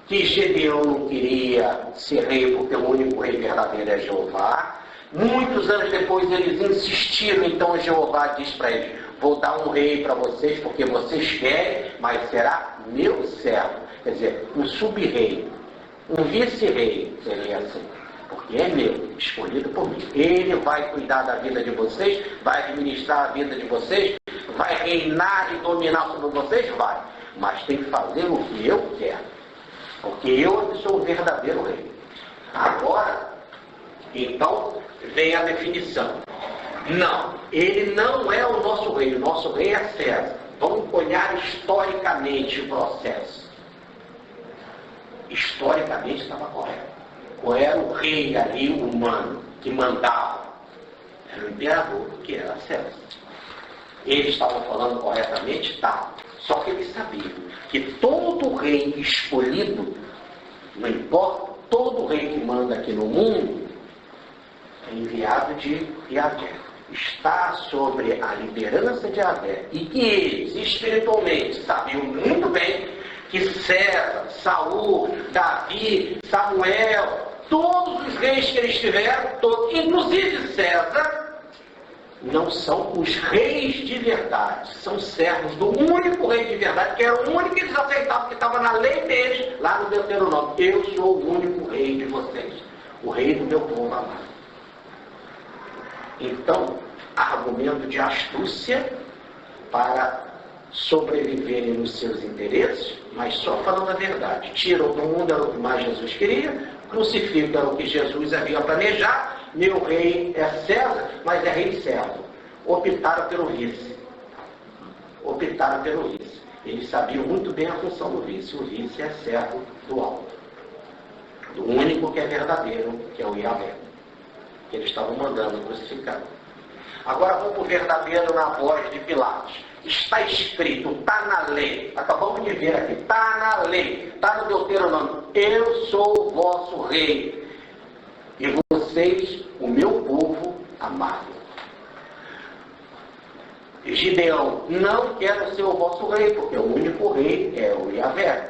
que Gedeão não queria ser rei porque o único rei verdadeiro é Jeová. Muitos anos depois eles insistiram, então Jeová diz para eles: vou dar um rei para vocês porque vocês querem, mas será meu servo. Quer dizer, um sub-rei, um vice-rei, seria assim. Porque é meu, escolhido por mim. Ele vai cuidar da vida de vocês, vai administrar a vida de vocês, vai reinar e dominar sobre vocês, vai. Mas tem que fazer o que eu quero. Porque eu sou o verdadeiro rei. Agora, então, vem a definição. Não, ele não é o nosso rei. O nosso rei é César. Vamos olhar historicamente o processo. Historicamente estava correto. Qual era o rei ali humano que mandava? Era o imperador, que era César. Eles estavam falando corretamente? Tá. Só que eles sabiam que todo rei escolhido, não importa, todo rei que manda aqui no mundo, é enviado de Yahvé. Está sobre a liderança de Yahvé. E que eles, espiritualmente, sabiam muito bem que César, Saul, Davi, Samuel, todos os reis que eles tiveram, todos, inclusive César, não são os reis de verdade, são servos do único rei de verdade, que era o único que eles aceitavam, que estava na lei deles, lá no Deuteronômio. Eu sou o único rei de vocês, o rei do meu povo amado. Então, argumento de astúcia para sobreviverem nos seus interesses, mas só falando a verdade. Tiram do mundo, era o que mais Jesus queria, crucificam, era o que Jesus havia planejado. Meu rei é César, mas é rei servo. Optaram pelo vice. Optaram pelo vice. Eles sabiam muito bem a função do vice. O vice é servo do alto, do único que é verdadeiro, que é o Yahvé, que eles estavam mandando crucificar. Agora vamos para o verdadeiro na voz de Pilatos. Está escrito, está na lei. Acabamos de ver aqui, está na lei, está no Deuteronômio. Eu sou o vosso rei e vocês, o meu povo amado. Gideão, não quero ser o vosso rei, porque o único rei é o Yahvé.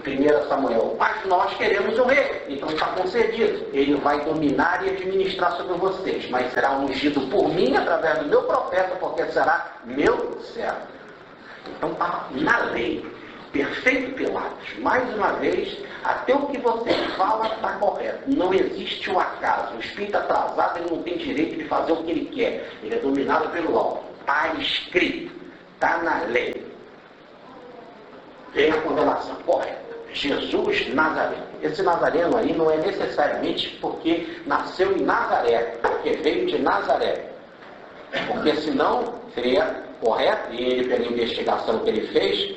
Em 1 Samuel, mas nós queremos o rei, então está concedido. Ele vai dominar e administrar sobre vocês, mas será ungido por mim através do meu profeta, porque será meu servo. Então está na lei. Perfeito, Pilatos. Mais uma vez, até o que você fala está correto. Não existe o acaso. O espírito atrasado, ele não tem direito de fazer o que ele quer. Ele é dominado pelo alto. Está escrito. Está na lei. Vem a condenação correta. Jesus Nazareno. Esse Nazareno aí não é necessariamente porque nasceu em Nazaré, porque veio de Nazaré. Porque senão seria correto, e ele, pela investigação que ele fez,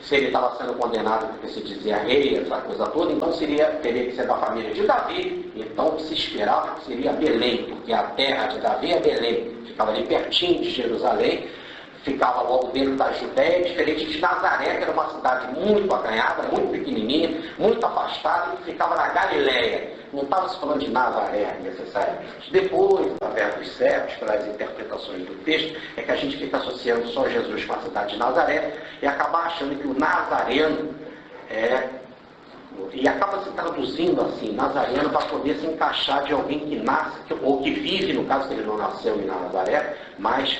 se ele estava sendo condenado porque se dizia rei, essa coisa toda, então teria que ser da família de Davi. Então se esperava que seria Belém, porque a terra de Davi é Belém, ficava ali pertinho de Jerusalém, ficava logo dentro da Judéia, diferente de Nazaré, que era uma cidade muito acanhada, muito pequenininha, muito afastada, e ficava na Galiléia. Não estava se falando de Nazaré necessariamente. Depois, através dos séculos, pelas interpretações do texto, é que a gente fica associando só Jesus com a cidade de Nazaré e acaba achando que o Nazareno e acaba se traduzindo assim, Nazareno, para poder se encaixar de alguém que nasce, ou que vive, no caso que ele não nasceu em Nazaré, mas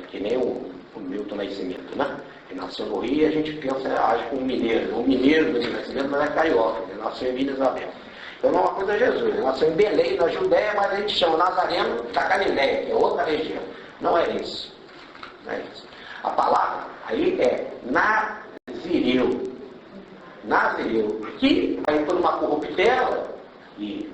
que nem o Milton Nascimento, né? Que nasceu no Rio, a gente pensa, age como um mineiro. O mineiro do Nascimento não é carioca, ele nasceu em Vila Isabel. Então não é uma coisa é Jesus, ele nasceu em Belém, na Judéia, mas a gente chama Nazareno da Galiléia, que é outra região. Não é isso. Não é isso. A palavra aí é Nazireu. Nazireu, que vai por uma corruptela e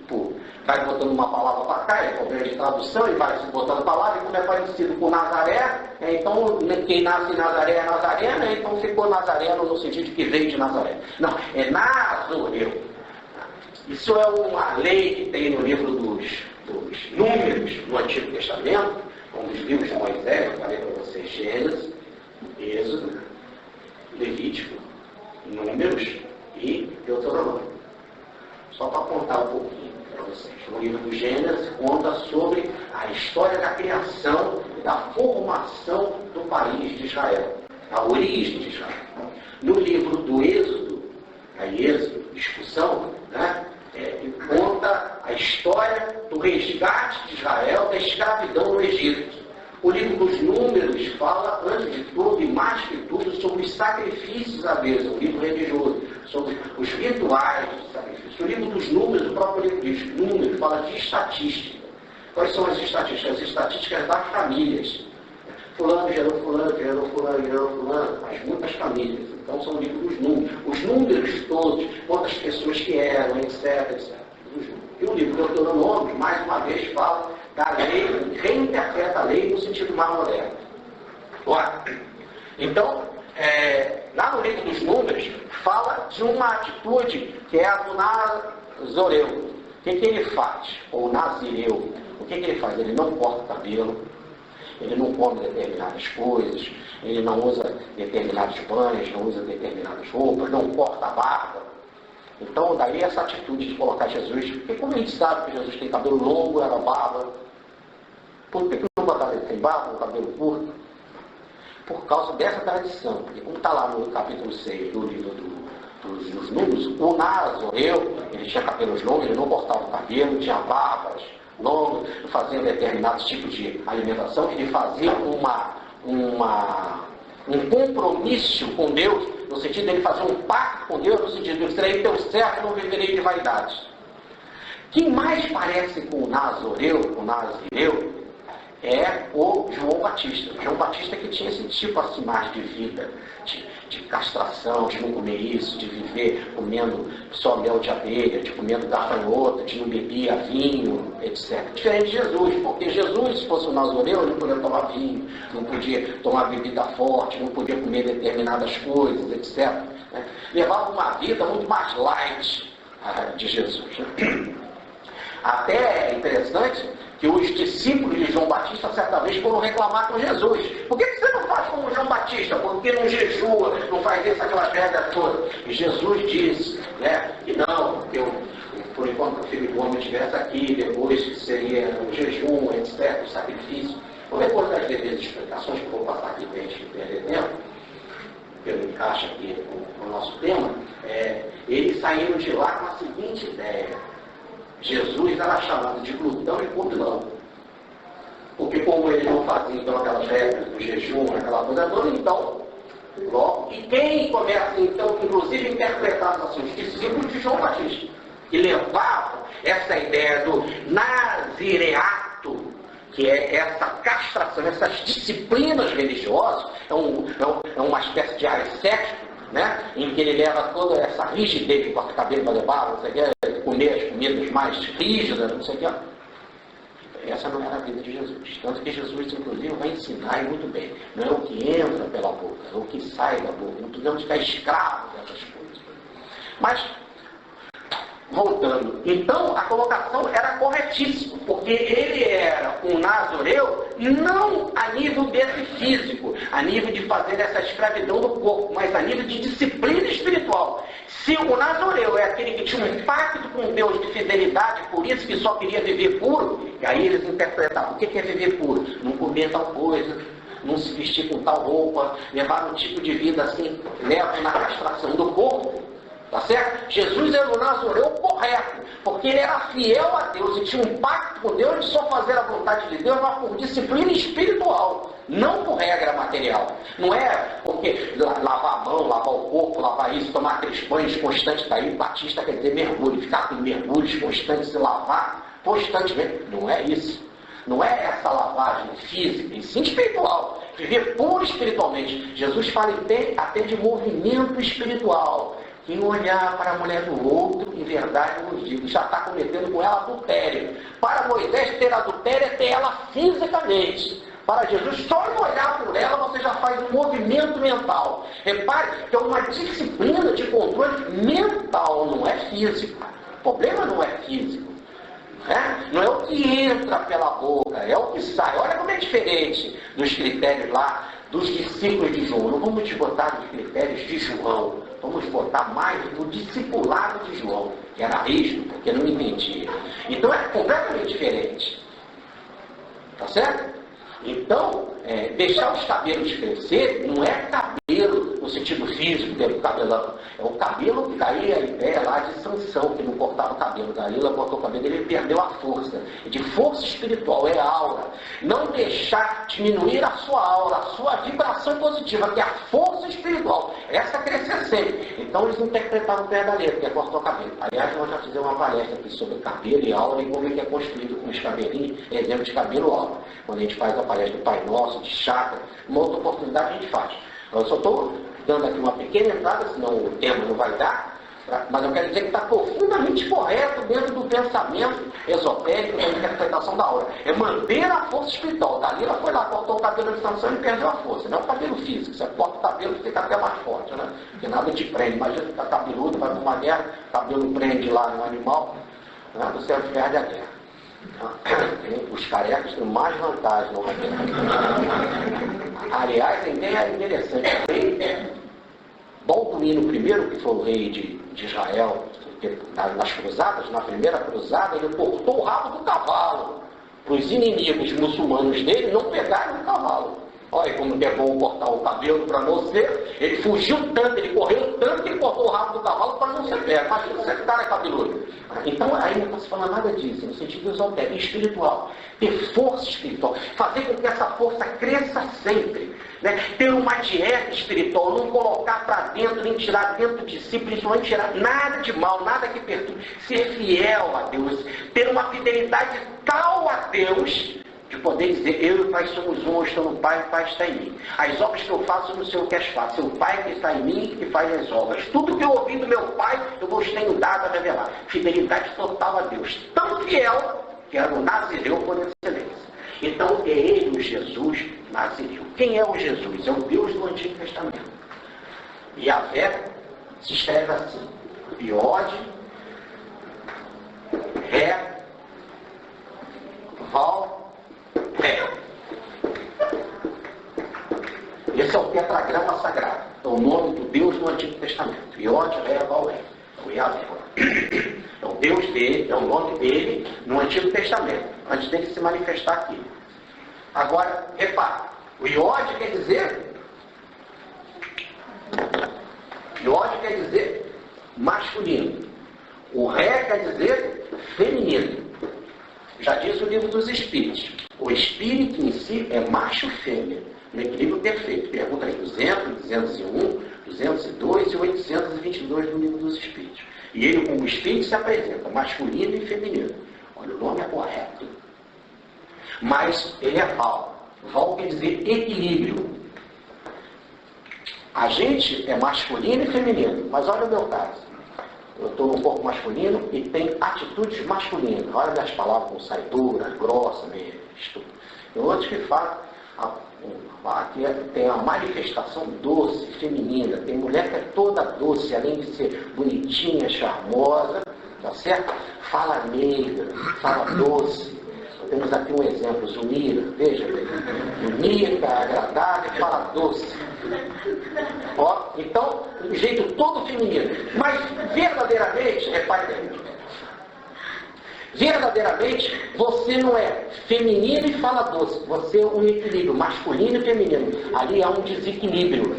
vai botando uma palavra para cá, é problema de tradução, e vai se botando palavra, e como é parecido com Nazaré, então quem nasce em Nazaré é Nazareno, então ficou Nazareno no sentido de que veio de Nazaré. Não, é Nazoreu. Isso é uma lei que tem no livro dos Números do Antigo Testamento, como os livros de Moisés, eu falei para vocês, Gênesis, Êxodo, Levítico, Números e Deuteronômio. Só para contar um pouquinho para vocês. No livro do Gênesis conta sobre a história da criação e da formação do país de Israel, a origem de Israel. No livro do Êxodo, discussão, né? Conta a história do resgate de Israel da escravidão no Egito. O livro dos Números fala, antes de tudo e mais que tudo, sobre os sacrifícios a Deus, um livro religioso, sobre os rituais dos sacrifícios. O livro dos Números, o próprio livro dos Números, fala de estatística. Quais são as estatísticas? As estatísticas das famílias. Fulano gerou fulano, gerou fulano, gerou fulano, mas muitas famílias. Então são o livro dos Números. Os números todos, quantas pessoas que eram, etc. E o livro do Deuteronômio, mais uma vez, fala da lei, reinterpreta a lei no sentido mais moderno. Então, lá no livro dos Números, fala de uma atitude que é a do Nazoreu. O que ele faz? Ou Nazireu. O que ele faz? Ele não corta o cabelo, ele não come determinadas coisas, ele não usa determinados banhos, não usa determinadas roupas, não corta a barba. Então, daí essa atitude de colocar Jesus, porque como a gente sabe que Jesus tem cabelo longo, era barba, por que não botar ele sem barba, com cabelo curto? Por causa dessa tradição, porque como está lá no capítulo 6 do livro dos Números, o Nazoreu, ele tinha cabelos longos, ele não cortava o cabelo, tinha barbas longas, fazia determinados tipos de alimentação, ele fazia um compromisso com Deus, no sentido de ele fazer um pacto com Deus, no sentido de eu serei teu servo, não viverei de vaidades. Quem mais parece com o Nazoreu, o Nazireu, é o João Batista. O João Batista que tinha esse tipo assim mais de vida, de castração, de não comer isso, de viver comendo só mel de abelha, de comendo gafanhoto, de não beber vinho, etc. Diferente de Jesus, porque Jesus, se fosse o Nazoreu, não podia tomar vinho, não podia tomar bebida forte, não podia comer determinadas coisas, etc. Levava uma vida muito mais light de Jesus. Até é interessante que os discípulos de João Batista certa vez foram reclamar com Jesus. Por que você não faz como João Batista? Porque não jejua, não faz isso, aquelas regras todas. E Jesus disse, que não, porque por enquanto o Filho do Homem estivesse aqui, depois seria o jejum, etc., o sacrifício. Então, depois das devidas explicações que eu vou passar aqui para a gente perder tempo, pelo encaixe aqui com o nosso tema, Eles saíram de lá com a seguinte ideia: Jesus era chamado de glutão e comilão. Porque como eles não faziam então aquelas regras do jejum, aquela coisa toda, então, logo, e quem começa então, inclusive interpretar assim, os discípulos de João Batista, que levavam essa ideia do nazireato, que é essa castração, essas disciplinas religiosas, é uma espécie de ascético, né? Em que ele leva toda essa rigidez que corta cabelo para levar, não sei o que, comer as comidas mais rígidas, não sei o que. Essa não era a vida de Jesus. Tanto que Jesus, inclusive, vai ensinar muito bem. Não é o que entra pela boca, é o que sai da boca. Não podemos ficar escravos dessas coisas. Mas, voltando, então a colocação era corretíssima, porque ele era um nazoreu não a nível desse físico, a nível de fazer essa escravidão do corpo, mas a nível de disciplina espiritual. Se o nazoreu é aquele que tinha um pacto com Deus de fidelidade, por isso que só queria viver puro, e aí eles interpretavam: o que é viver puro? Não comer tal coisa, não se vestir com tal roupa, levar um tipo de vida assim, leva na castração do corpo. Tá certo? Jesus era o nazoreu correto, porque ele era fiel a Deus e tinha um pacto com Deus de só fazer a vontade de Deus, mas por disciplina espiritual, não por regra material. Não é porque lavar a mão, lavar o corpo, lavar isso, tomar aqueles banhos constantes. Daí batista quer dizer mergulho, ficar com mergulhos constantes, se lavar constantemente. Não é isso. Não é essa lavagem física, e sim espiritual. Viver puro espiritualmente. Jesus fala até de movimento espiritual. Quem olhar para a mulher do outro, em verdade eu vos digo, já está cometendo com ela adultério. Para Moisés, ter adultério é ter ela fisicamente. Para Jesus, só em olhar por ela você já faz um movimento mental. Repare que é uma disciplina de controle mental, não é físico. O problema não é físico. Não é o que entra pela boca, é o que sai. Olha como é diferente dos critérios lá dos discípulos de João. Não vamos te botar nos critérios de João, vamos botar mais no discipulado de João, que era rígido, porque não entendia. Então é completamente diferente. Tá certo? Então, deixar os cabelos crescer não é cabelo no sentido físico, ter o cabelão. É o cabelo que daí a ideia lá de Sansão, que não cortava o cabelo. Daí ela cortou o cabelo, ele perdeu a força. De força espiritual, é aura. Não deixar diminuir a sua aura, a sua vibração positiva, que é a força espiritual. Essa crescer sempre. Então eles interpretaram o pé da letra, que é cortar o cabelo. Aliás, nós já fizemos uma palestra aqui sobre cabelo e aura e como é que é construído com os cabelinhos, exemplo de cabelo aura. Quando a gente faz a palestra do Pai Nosso, de chakra, uma outra oportunidade a gente faz. Eu só estou dando aqui uma pequena entrada, senão o tema não vai dar, mas eu quero dizer que está profundamente correto dentro do pensamento esotérico da interpretação da aura. É manter a força espiritual. Dalila foi lá, cortou o cabelo de Sansão e perdeu a força. Não é o cabelo físico, você corta o cabelo e fica até mais forte, né? Porque nada te prende. Imagina ficar cabeludo, vai para uma guerra, o cabelo prende lá no animal, né? Você perde a guerra. Os carecas têm mais vantagem no Aliás, a ideia é interessante. O rei Balduíno I, que foi o rei de Israel, nas cruzadas, na primeira cruzada, ele cortou o rabo do cavalo para os inimigos muçulmanos dele não pegarem o cavalo. Olha como é bom cortar o cabelo para não ser. Ele fugiu tanto, ele correu tanto que ele cortou o rabo do cavalo para não ser pego. Imagina você que cara é cabeludo. Então aí não está se falando nada disso, no sentido esotérico, espiritual. Ter força espiritual, fazer com que essa força cresça sempre. Né? Ter uma dieta espiritual, não colocar para dentro, nem tirar dentro de si, principalmente tirar nada de mal, nada que perturbe. Ser fiel a Deus, ter uma fidelidade tal a Deus, de poder dizer: eu e o Pai somos um, eu estou no Pai, o Pai está em mim. As obras que eu faço, eu não sei o que as faço. É o Pai que está em mim que faz as obras. Tudo que eu ouvi do meu Pai, eu vos tenho dado a revelar. Fidelidade total a Deus. Tão fiel que era o Nazireu por excelência. Então é ele, o Jesus Nazireu. Quem é o Jesus? É o Deus do Antigo Testamento. E a fé se escreve assim: Iode, Ré, Val, Ré. Esse é o tetragrama sagrado. É o nome do Deus do Antigo Testamento. Iode, Ré, Val, Ré. É o Yahvé. É o Deus dele, é o nome dele no Antigo Testamento, antes dele se manifestar aqui. Agora, repare, o Iode quer dizer masculino. O ré quer dizer feminino. Já diz o livro dos Espíritos. O espírito em si é macho e fêmea, no equilíbrio perfeito. Pergunta aí 200, 201, 202 e 822 do livro dos Espíritos. E ele, como espírito, se apresenta masculino e feminino. Olha, o nome é correto. Mas ele é Val. Val quer dizer equilíbrio. A gente é masculino e feminino. Mas olha o meu caso. Eu estou no corpo masculino e tem atitudes masculinas. Olha minhas palavras com saidura, grossa mesmo. Tem outros que falam, aqui tem a manifestação doce, feminina. Tem mulher que é toda doce, além de ser bonitinha, charmosa, tá certo? Fala negra, fala doce. Temos aqui um exemplo, Zumira, veja, bonita, agradável, fala doce. Ó, então, um jeito todo feminino. Mas, verdadeiramente, repare bem, verdadeiramente, você não é feminino e fala doce. Você é um equilíbrio, masculino e feminino. Ali há um desequilíbrio.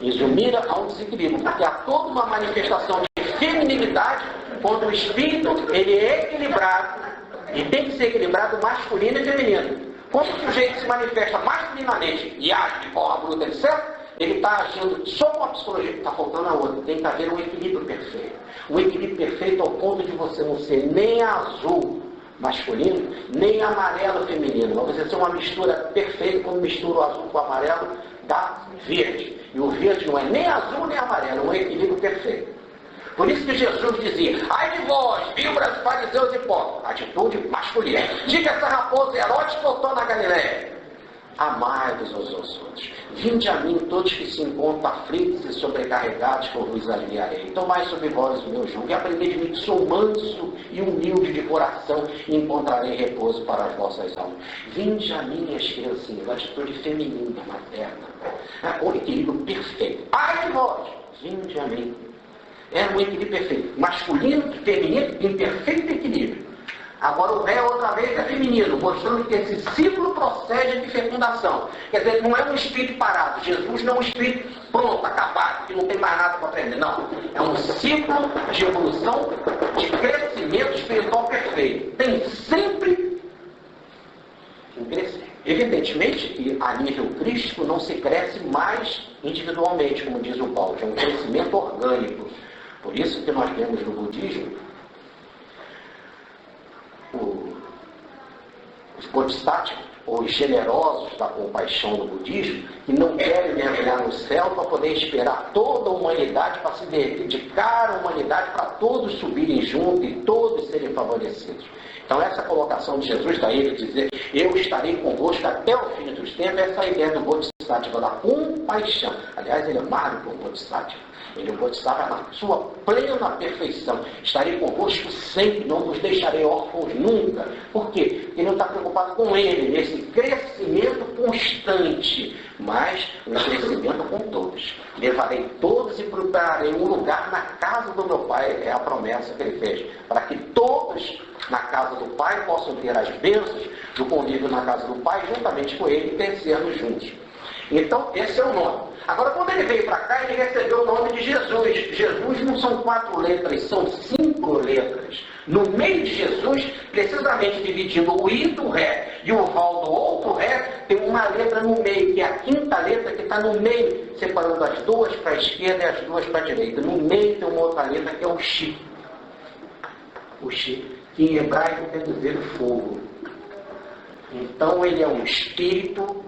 Em Zumira há um desequilíbrio, porque há toda uma manifestação de feminilidade quando o espírito ele é equilibrado. E tem que ser equilibrado masculino e feminino. Quando o sujeito se manifesta masculinamente e age de forma bruta, etc., ele está agindo só com a psicologia, está faltando a outra. Tem que haver um equilíbrio perfeito. Um equilíbrio perfeito ao ponto de você não ser nem azul masculino, nem amarelo feminino. Mas você ser uma mistura perfeita, quando mistura o azul com o amarelo, dá verde. E o verde não é nem azul nem amarelo, é um equilíbrio perfeito. Por isso que Jesus dizia, ai de vós, víboras, fariseus e hipócritas, atitude masculina. Diga essa raposa erótica voltou na Galileia. Amai-vos uns aos outros. Vinde a mim todos que se encontram aflitos e sobrecarregados, que eu vos aliviarei. Tomai sobre vós o meu jugo e aprendei de mim, que sou manso e humilde de coração, e encontrarei repouso para as vossas almas. Vinde a mim, minhas criancinhas, atitude feminina, materna. O equilíbrio perfeito. Ai de vós, vinde a mim. É um equilíbrio perfeito. Masculino e feminino em perfeito equilíbrio. Agora o ré outra vez é feminino, mostrando que esse ciclo procede de fecundação. Quer dizer, não é um espírito parado. Jesus não é um espírito pronto, acabado, que não tem mais nada para aprender. Não. É um ciclo de evolução, de crescimento espiritual perfeito. Tem sempre um crescimento. Evidentemente que a nível crístico não se cresce mais individualmente, como diz o Paulo. É um crescimento orgânico. Por isso que nós vemos no budismo os bodhisattvas, ou os generosos da compaixão do budismo, que não querem mergulhar no céu para poder esperar toda a humanidade, para se dedicar à humanidade, para todos subirem juntos e todos serem favorecidos. Então essa colocação de Jesus daí, ele dizer, eu estarei convosco até o fim dos tempos, essa é a ideia do bodhisattva, da compaixão. Aliás, ele é mais do que um bodhisattva. Ele é um bodhisattva na sua plena perfeição. Estarei convosco sempre, não vos deixarei órfãos nunca. Por quê? Porque ele não está preocupado com ele, nesse crescimento constante, mas um crescimento com todos. Levarei todos e prepararei um lugar na casa do meu Pai, é a promessa que ele fez, para que todos na casa do Pai possam ter as bênçãos do convívio na casa do Pai, juntamente com ele, crescendo juntos. Então, esse é o nome. Agora, quando ele veio para cá, ele recebeu o nome de Jesus. Jesus não são 4 letras, são 5 letras. No meio de Jesus, precisamente dividindo o I do Ré e o Val do outro Ré, tem uma letra no meio, que é a 5ª letra que está no meio, separando as duas para a esquerda e as duas para a direita. No meio tem uma outra letra que é o Xi. O Xi, que em hebraico quer dizer fogo. Então, ele é um espírito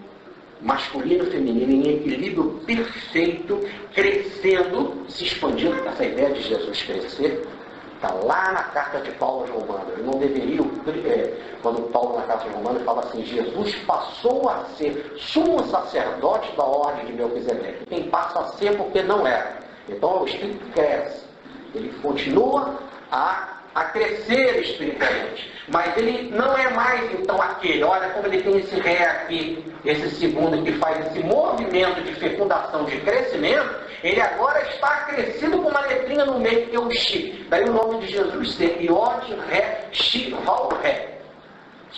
masculino e feminino em equilíbrio perfeito, crescendo, se expandindo. Essa ideia de Jesus crescer está lá na carta de Paulo aos Romanos. Ele não deveria, quando Paulo na carta de Romanos fala assim, Jesus passou a ser sumo sacerdote da ordem de Melquisedeque. Quem passa a ser porque não era. Então o Espírito cresce. Ele continua a crescer espiritualmente. Mas ele não é mais, então, aquele. Olha como ele tem esse ré aqui, esse segundo que faz esse movimento de fecundação, de crescimento. Ele agora está crescido com uma letrinha no meio, que é o Xi. Daí o nome de Jesus ser Iod, Ré, Xi, Val, Ré.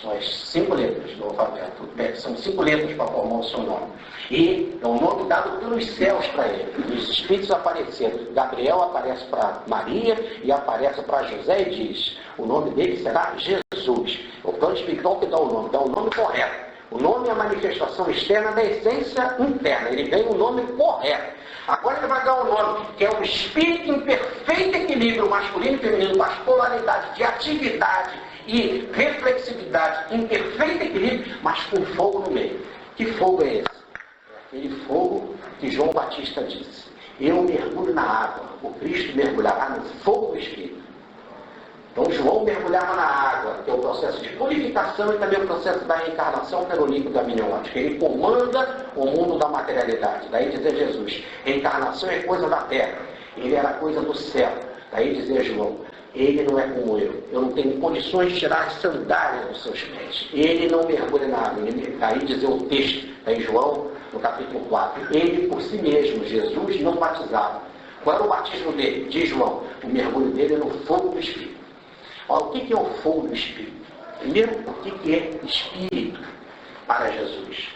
São as 5 letras do alfabeto. São 5 letras para formar o seu nome. E é um nome dado pelos céus para ele. Os Espíritos apareceram. Gabriel aparece para Maria e aparece para José e diz: o nome dele será Jesus. O plano espiritual que dá o nome correto. O nome é a manifestação externa da essência interna. Ele ganha o nome correto. Agora ele vai dar um nome que é um espírito em perfeito equilíbrio masculino e feminino, com as polaridades de atividade e reflexividade em perfeito equilíbrio, mas com fogo no meio. Que fogo é esse? É aquele fogo que João Batista disse: eu mergulho na água, o Cristo mergulhará no fogo do Espírito. Então João mergulhava na água, que é o processo de purificação e também o processo da reencarnação pelo líquido amniótico. Ele comanda o mundo da materialidade. Daí dizer Jesus: reencarnação é coisa da terra, ele era coisa do céu. Daí dizer João: ele não é como eu não tenho condições de tirar as sandálias dos seus pés. Ele não mergulha na água. Daí dizer o texto, daí João, no capítulo 4, ele por si mesmo, Jesus, não batizava. Qual era o batismo dele? Diz João: o mergulho dele é no fogo do Espírito. Olha, o que é o fogo do Espírito? Primeiro, o que é Espírito para Jesus?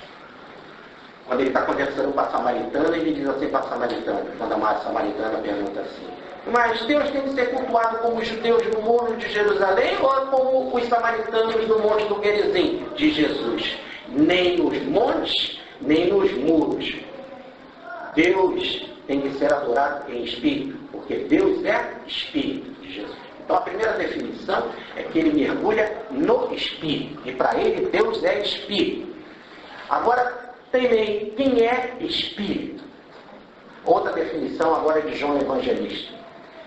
Quando ele está conversando com a samaritana, ele diz assim para a samaritana, quando a samaritana pergunta assim: mas Deus tem que ser cultuado como os judeus no Monte de Jerusalém ou como os samaritanos no Monte do Gerizim? Diz Jesus: nem nos montes, nem nos muros. Deus tem que ser adorado em espírito, porque Deus é Espírito, de Jesus. Então a primeira definição é que ele mergulha no Espírito, e para ele Deus é Espírito. Agora, também, quem é Espírito? Outra definição agora é de João Evangelista.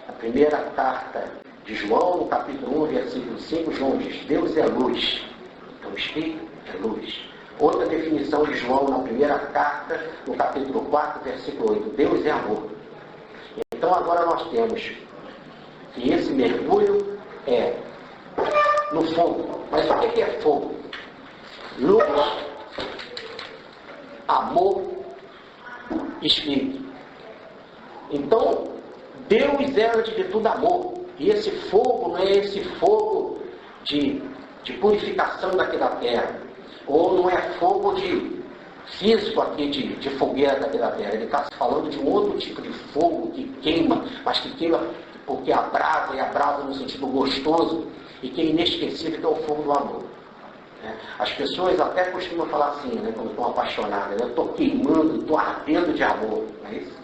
A primeira carta de João, no capítulo 1, versículo 5, João diz: Deus é luz. Então, Espírito é luz. Outra definição de João, na primeira carta, no capítulo 4, versículo 8, Deus é amor. Então, agora nós temos que esse mergulho é no fogo. Mas o que é fogo? Luz, amor, espírito. Então, Deus é, antes de tudo, amor. E esse fogo não é esse fogo de purificação daqui da terra. Ou não é fogo físico aqui, de fogueira daqui da terra. Ele está falando de um outro tipo de fogo que queima, mas que queima porque abrasa, e abrasa no sentido gostoso, e que é inesquecível, que é o fogo do amor. As pessoas até costumam falar assim, quando estão apaixonadas: eu estou queimando, estou ardendo de amor. Não é isso?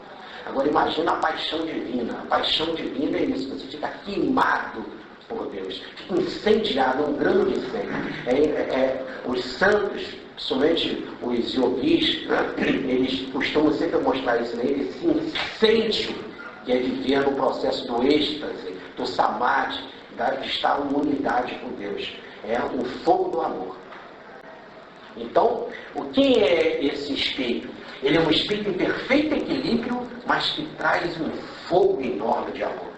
Agora imagina a paixão divina. A paixão divina é isso: você fica queimado por Deus, fica incendiado, um grande incêndio. Os santos, principalmente os yogis, eles costumam sempre mostrar isso, esse incêndio que é viver no processo do êxtase, do samadhi, de estar em unidade com Deus. É o fogo do amor. Então, o que é esse espírito? Ele é um espírito em perfeito equilíbrio, mas que traz um fogo enorme de amor.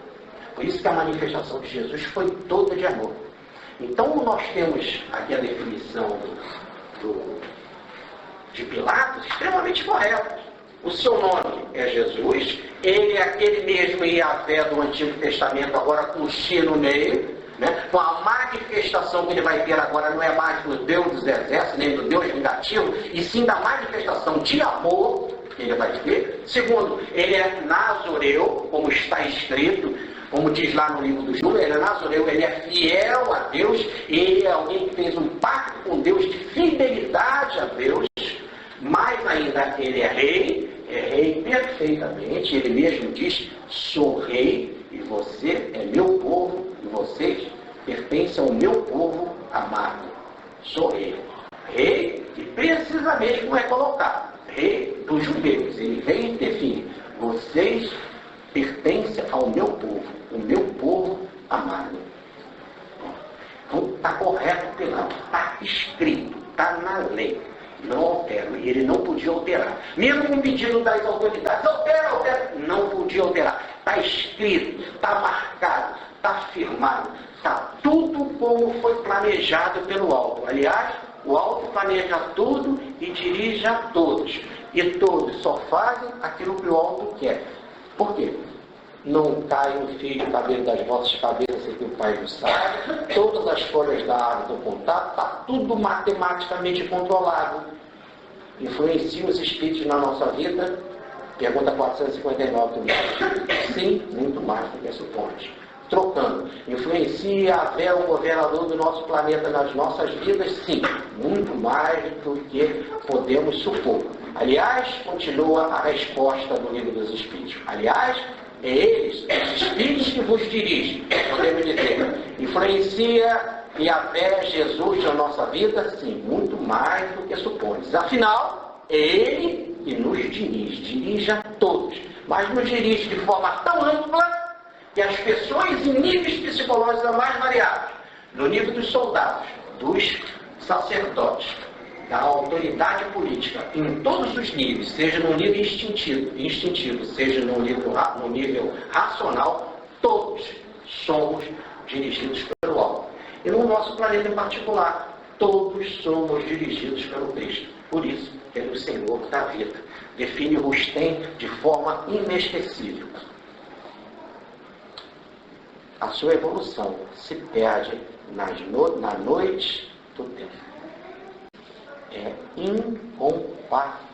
Por isso que a manifestação de Jesus foi toda de amor. Então, nós temos aqui a definição de Pilatos extremamente correta. O seu nome é Jesus, ele é aquele mesmo Yahvé do Antigo Testamento, agora com o X no meio, com a manifestação que ele vai ter agora, não é mais do Deus dos exércitos, nem do Deus vingativo, e sim da manifestação de amor que ele vai ter. Segundo, ele é Nazoreu, como está escrito, como diz lá no livro do Júlio, ele é Nazoreu, ele é fiel a Deus, ele é alguém que fez um pacto com Deus de fidelidade a Deus. Mais ainda, ele é rei perfeitamente. Ele mesmo diz: sou rei e você é meu povo, e vocês pertencem ao meu povo amado. Sou rei. Rei que precisamente não é colocado. Rei dos judeus. Ele vem e define: vocês pertencem ao meu povo, o meu povo amado. Então está correto o Pilatos, está escrito, está na lei. Não altera, e ele não podia alterar. Mesmo com o pedido das autoridades: altera, não podia alterar. Está escrito, está marcado, está firmado, está tudo como foi planejado pelo alto. Aliás, o alto planeja tudo e dirige a todos. E todos só fazem aquilo que o alto quer. Por quê? não cai um fio de cabelo das vossas cabeças sem que o Pai nos sabe, todas as folhas da árvore do contato, está tudo matematicamente controlado. Influencia os espíritos na nossa vida? Pergunta 459 do livro. Sim, muito mais do que supões. Trocando. Influencia a fé, o governador do nosso planeta nas nossas vidas? Sim, muito mais do que podemos supor. Aliás, continua a resposta do livro dos Espíritos. Aliás, é eles, os Espíritos que vos dirigem, podemos dizer. Influencia e a fé, Jesus na nossa vida? Sim, muito mais do que supões. Afinal, é Ele que nos dirige a todos. Mas nos dirige de forma tão ampla que as pessoas em níveis psicológicos mais variados, no nível dos soldados, dos sacerdotes, da autoridade política, em todos os níveis, seja no nível instintivo, seja no nível racional, todos somos dirigidos pelo alto. E no nosso planeta em particular, todos somos dirigidos pelo Cristo. Por isso, ele é o Senhor da vida. Define-os tem de forma inesquecível. A sua evolução se perde na noite do tempo. É incomparável.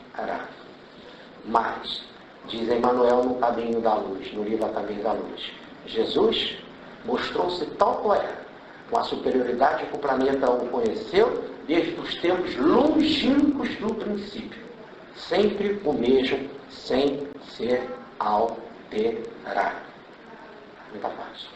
Mas, diz Emmanuel no Caminho da Luz, no livro A Caminho da Luz, Jesus mostrou-se tal qual é, com a superioridade que o planeta o conheceu desde os tempos longínquos do princípio. Sempre o mesmo, sem ser alterado. Muita paz.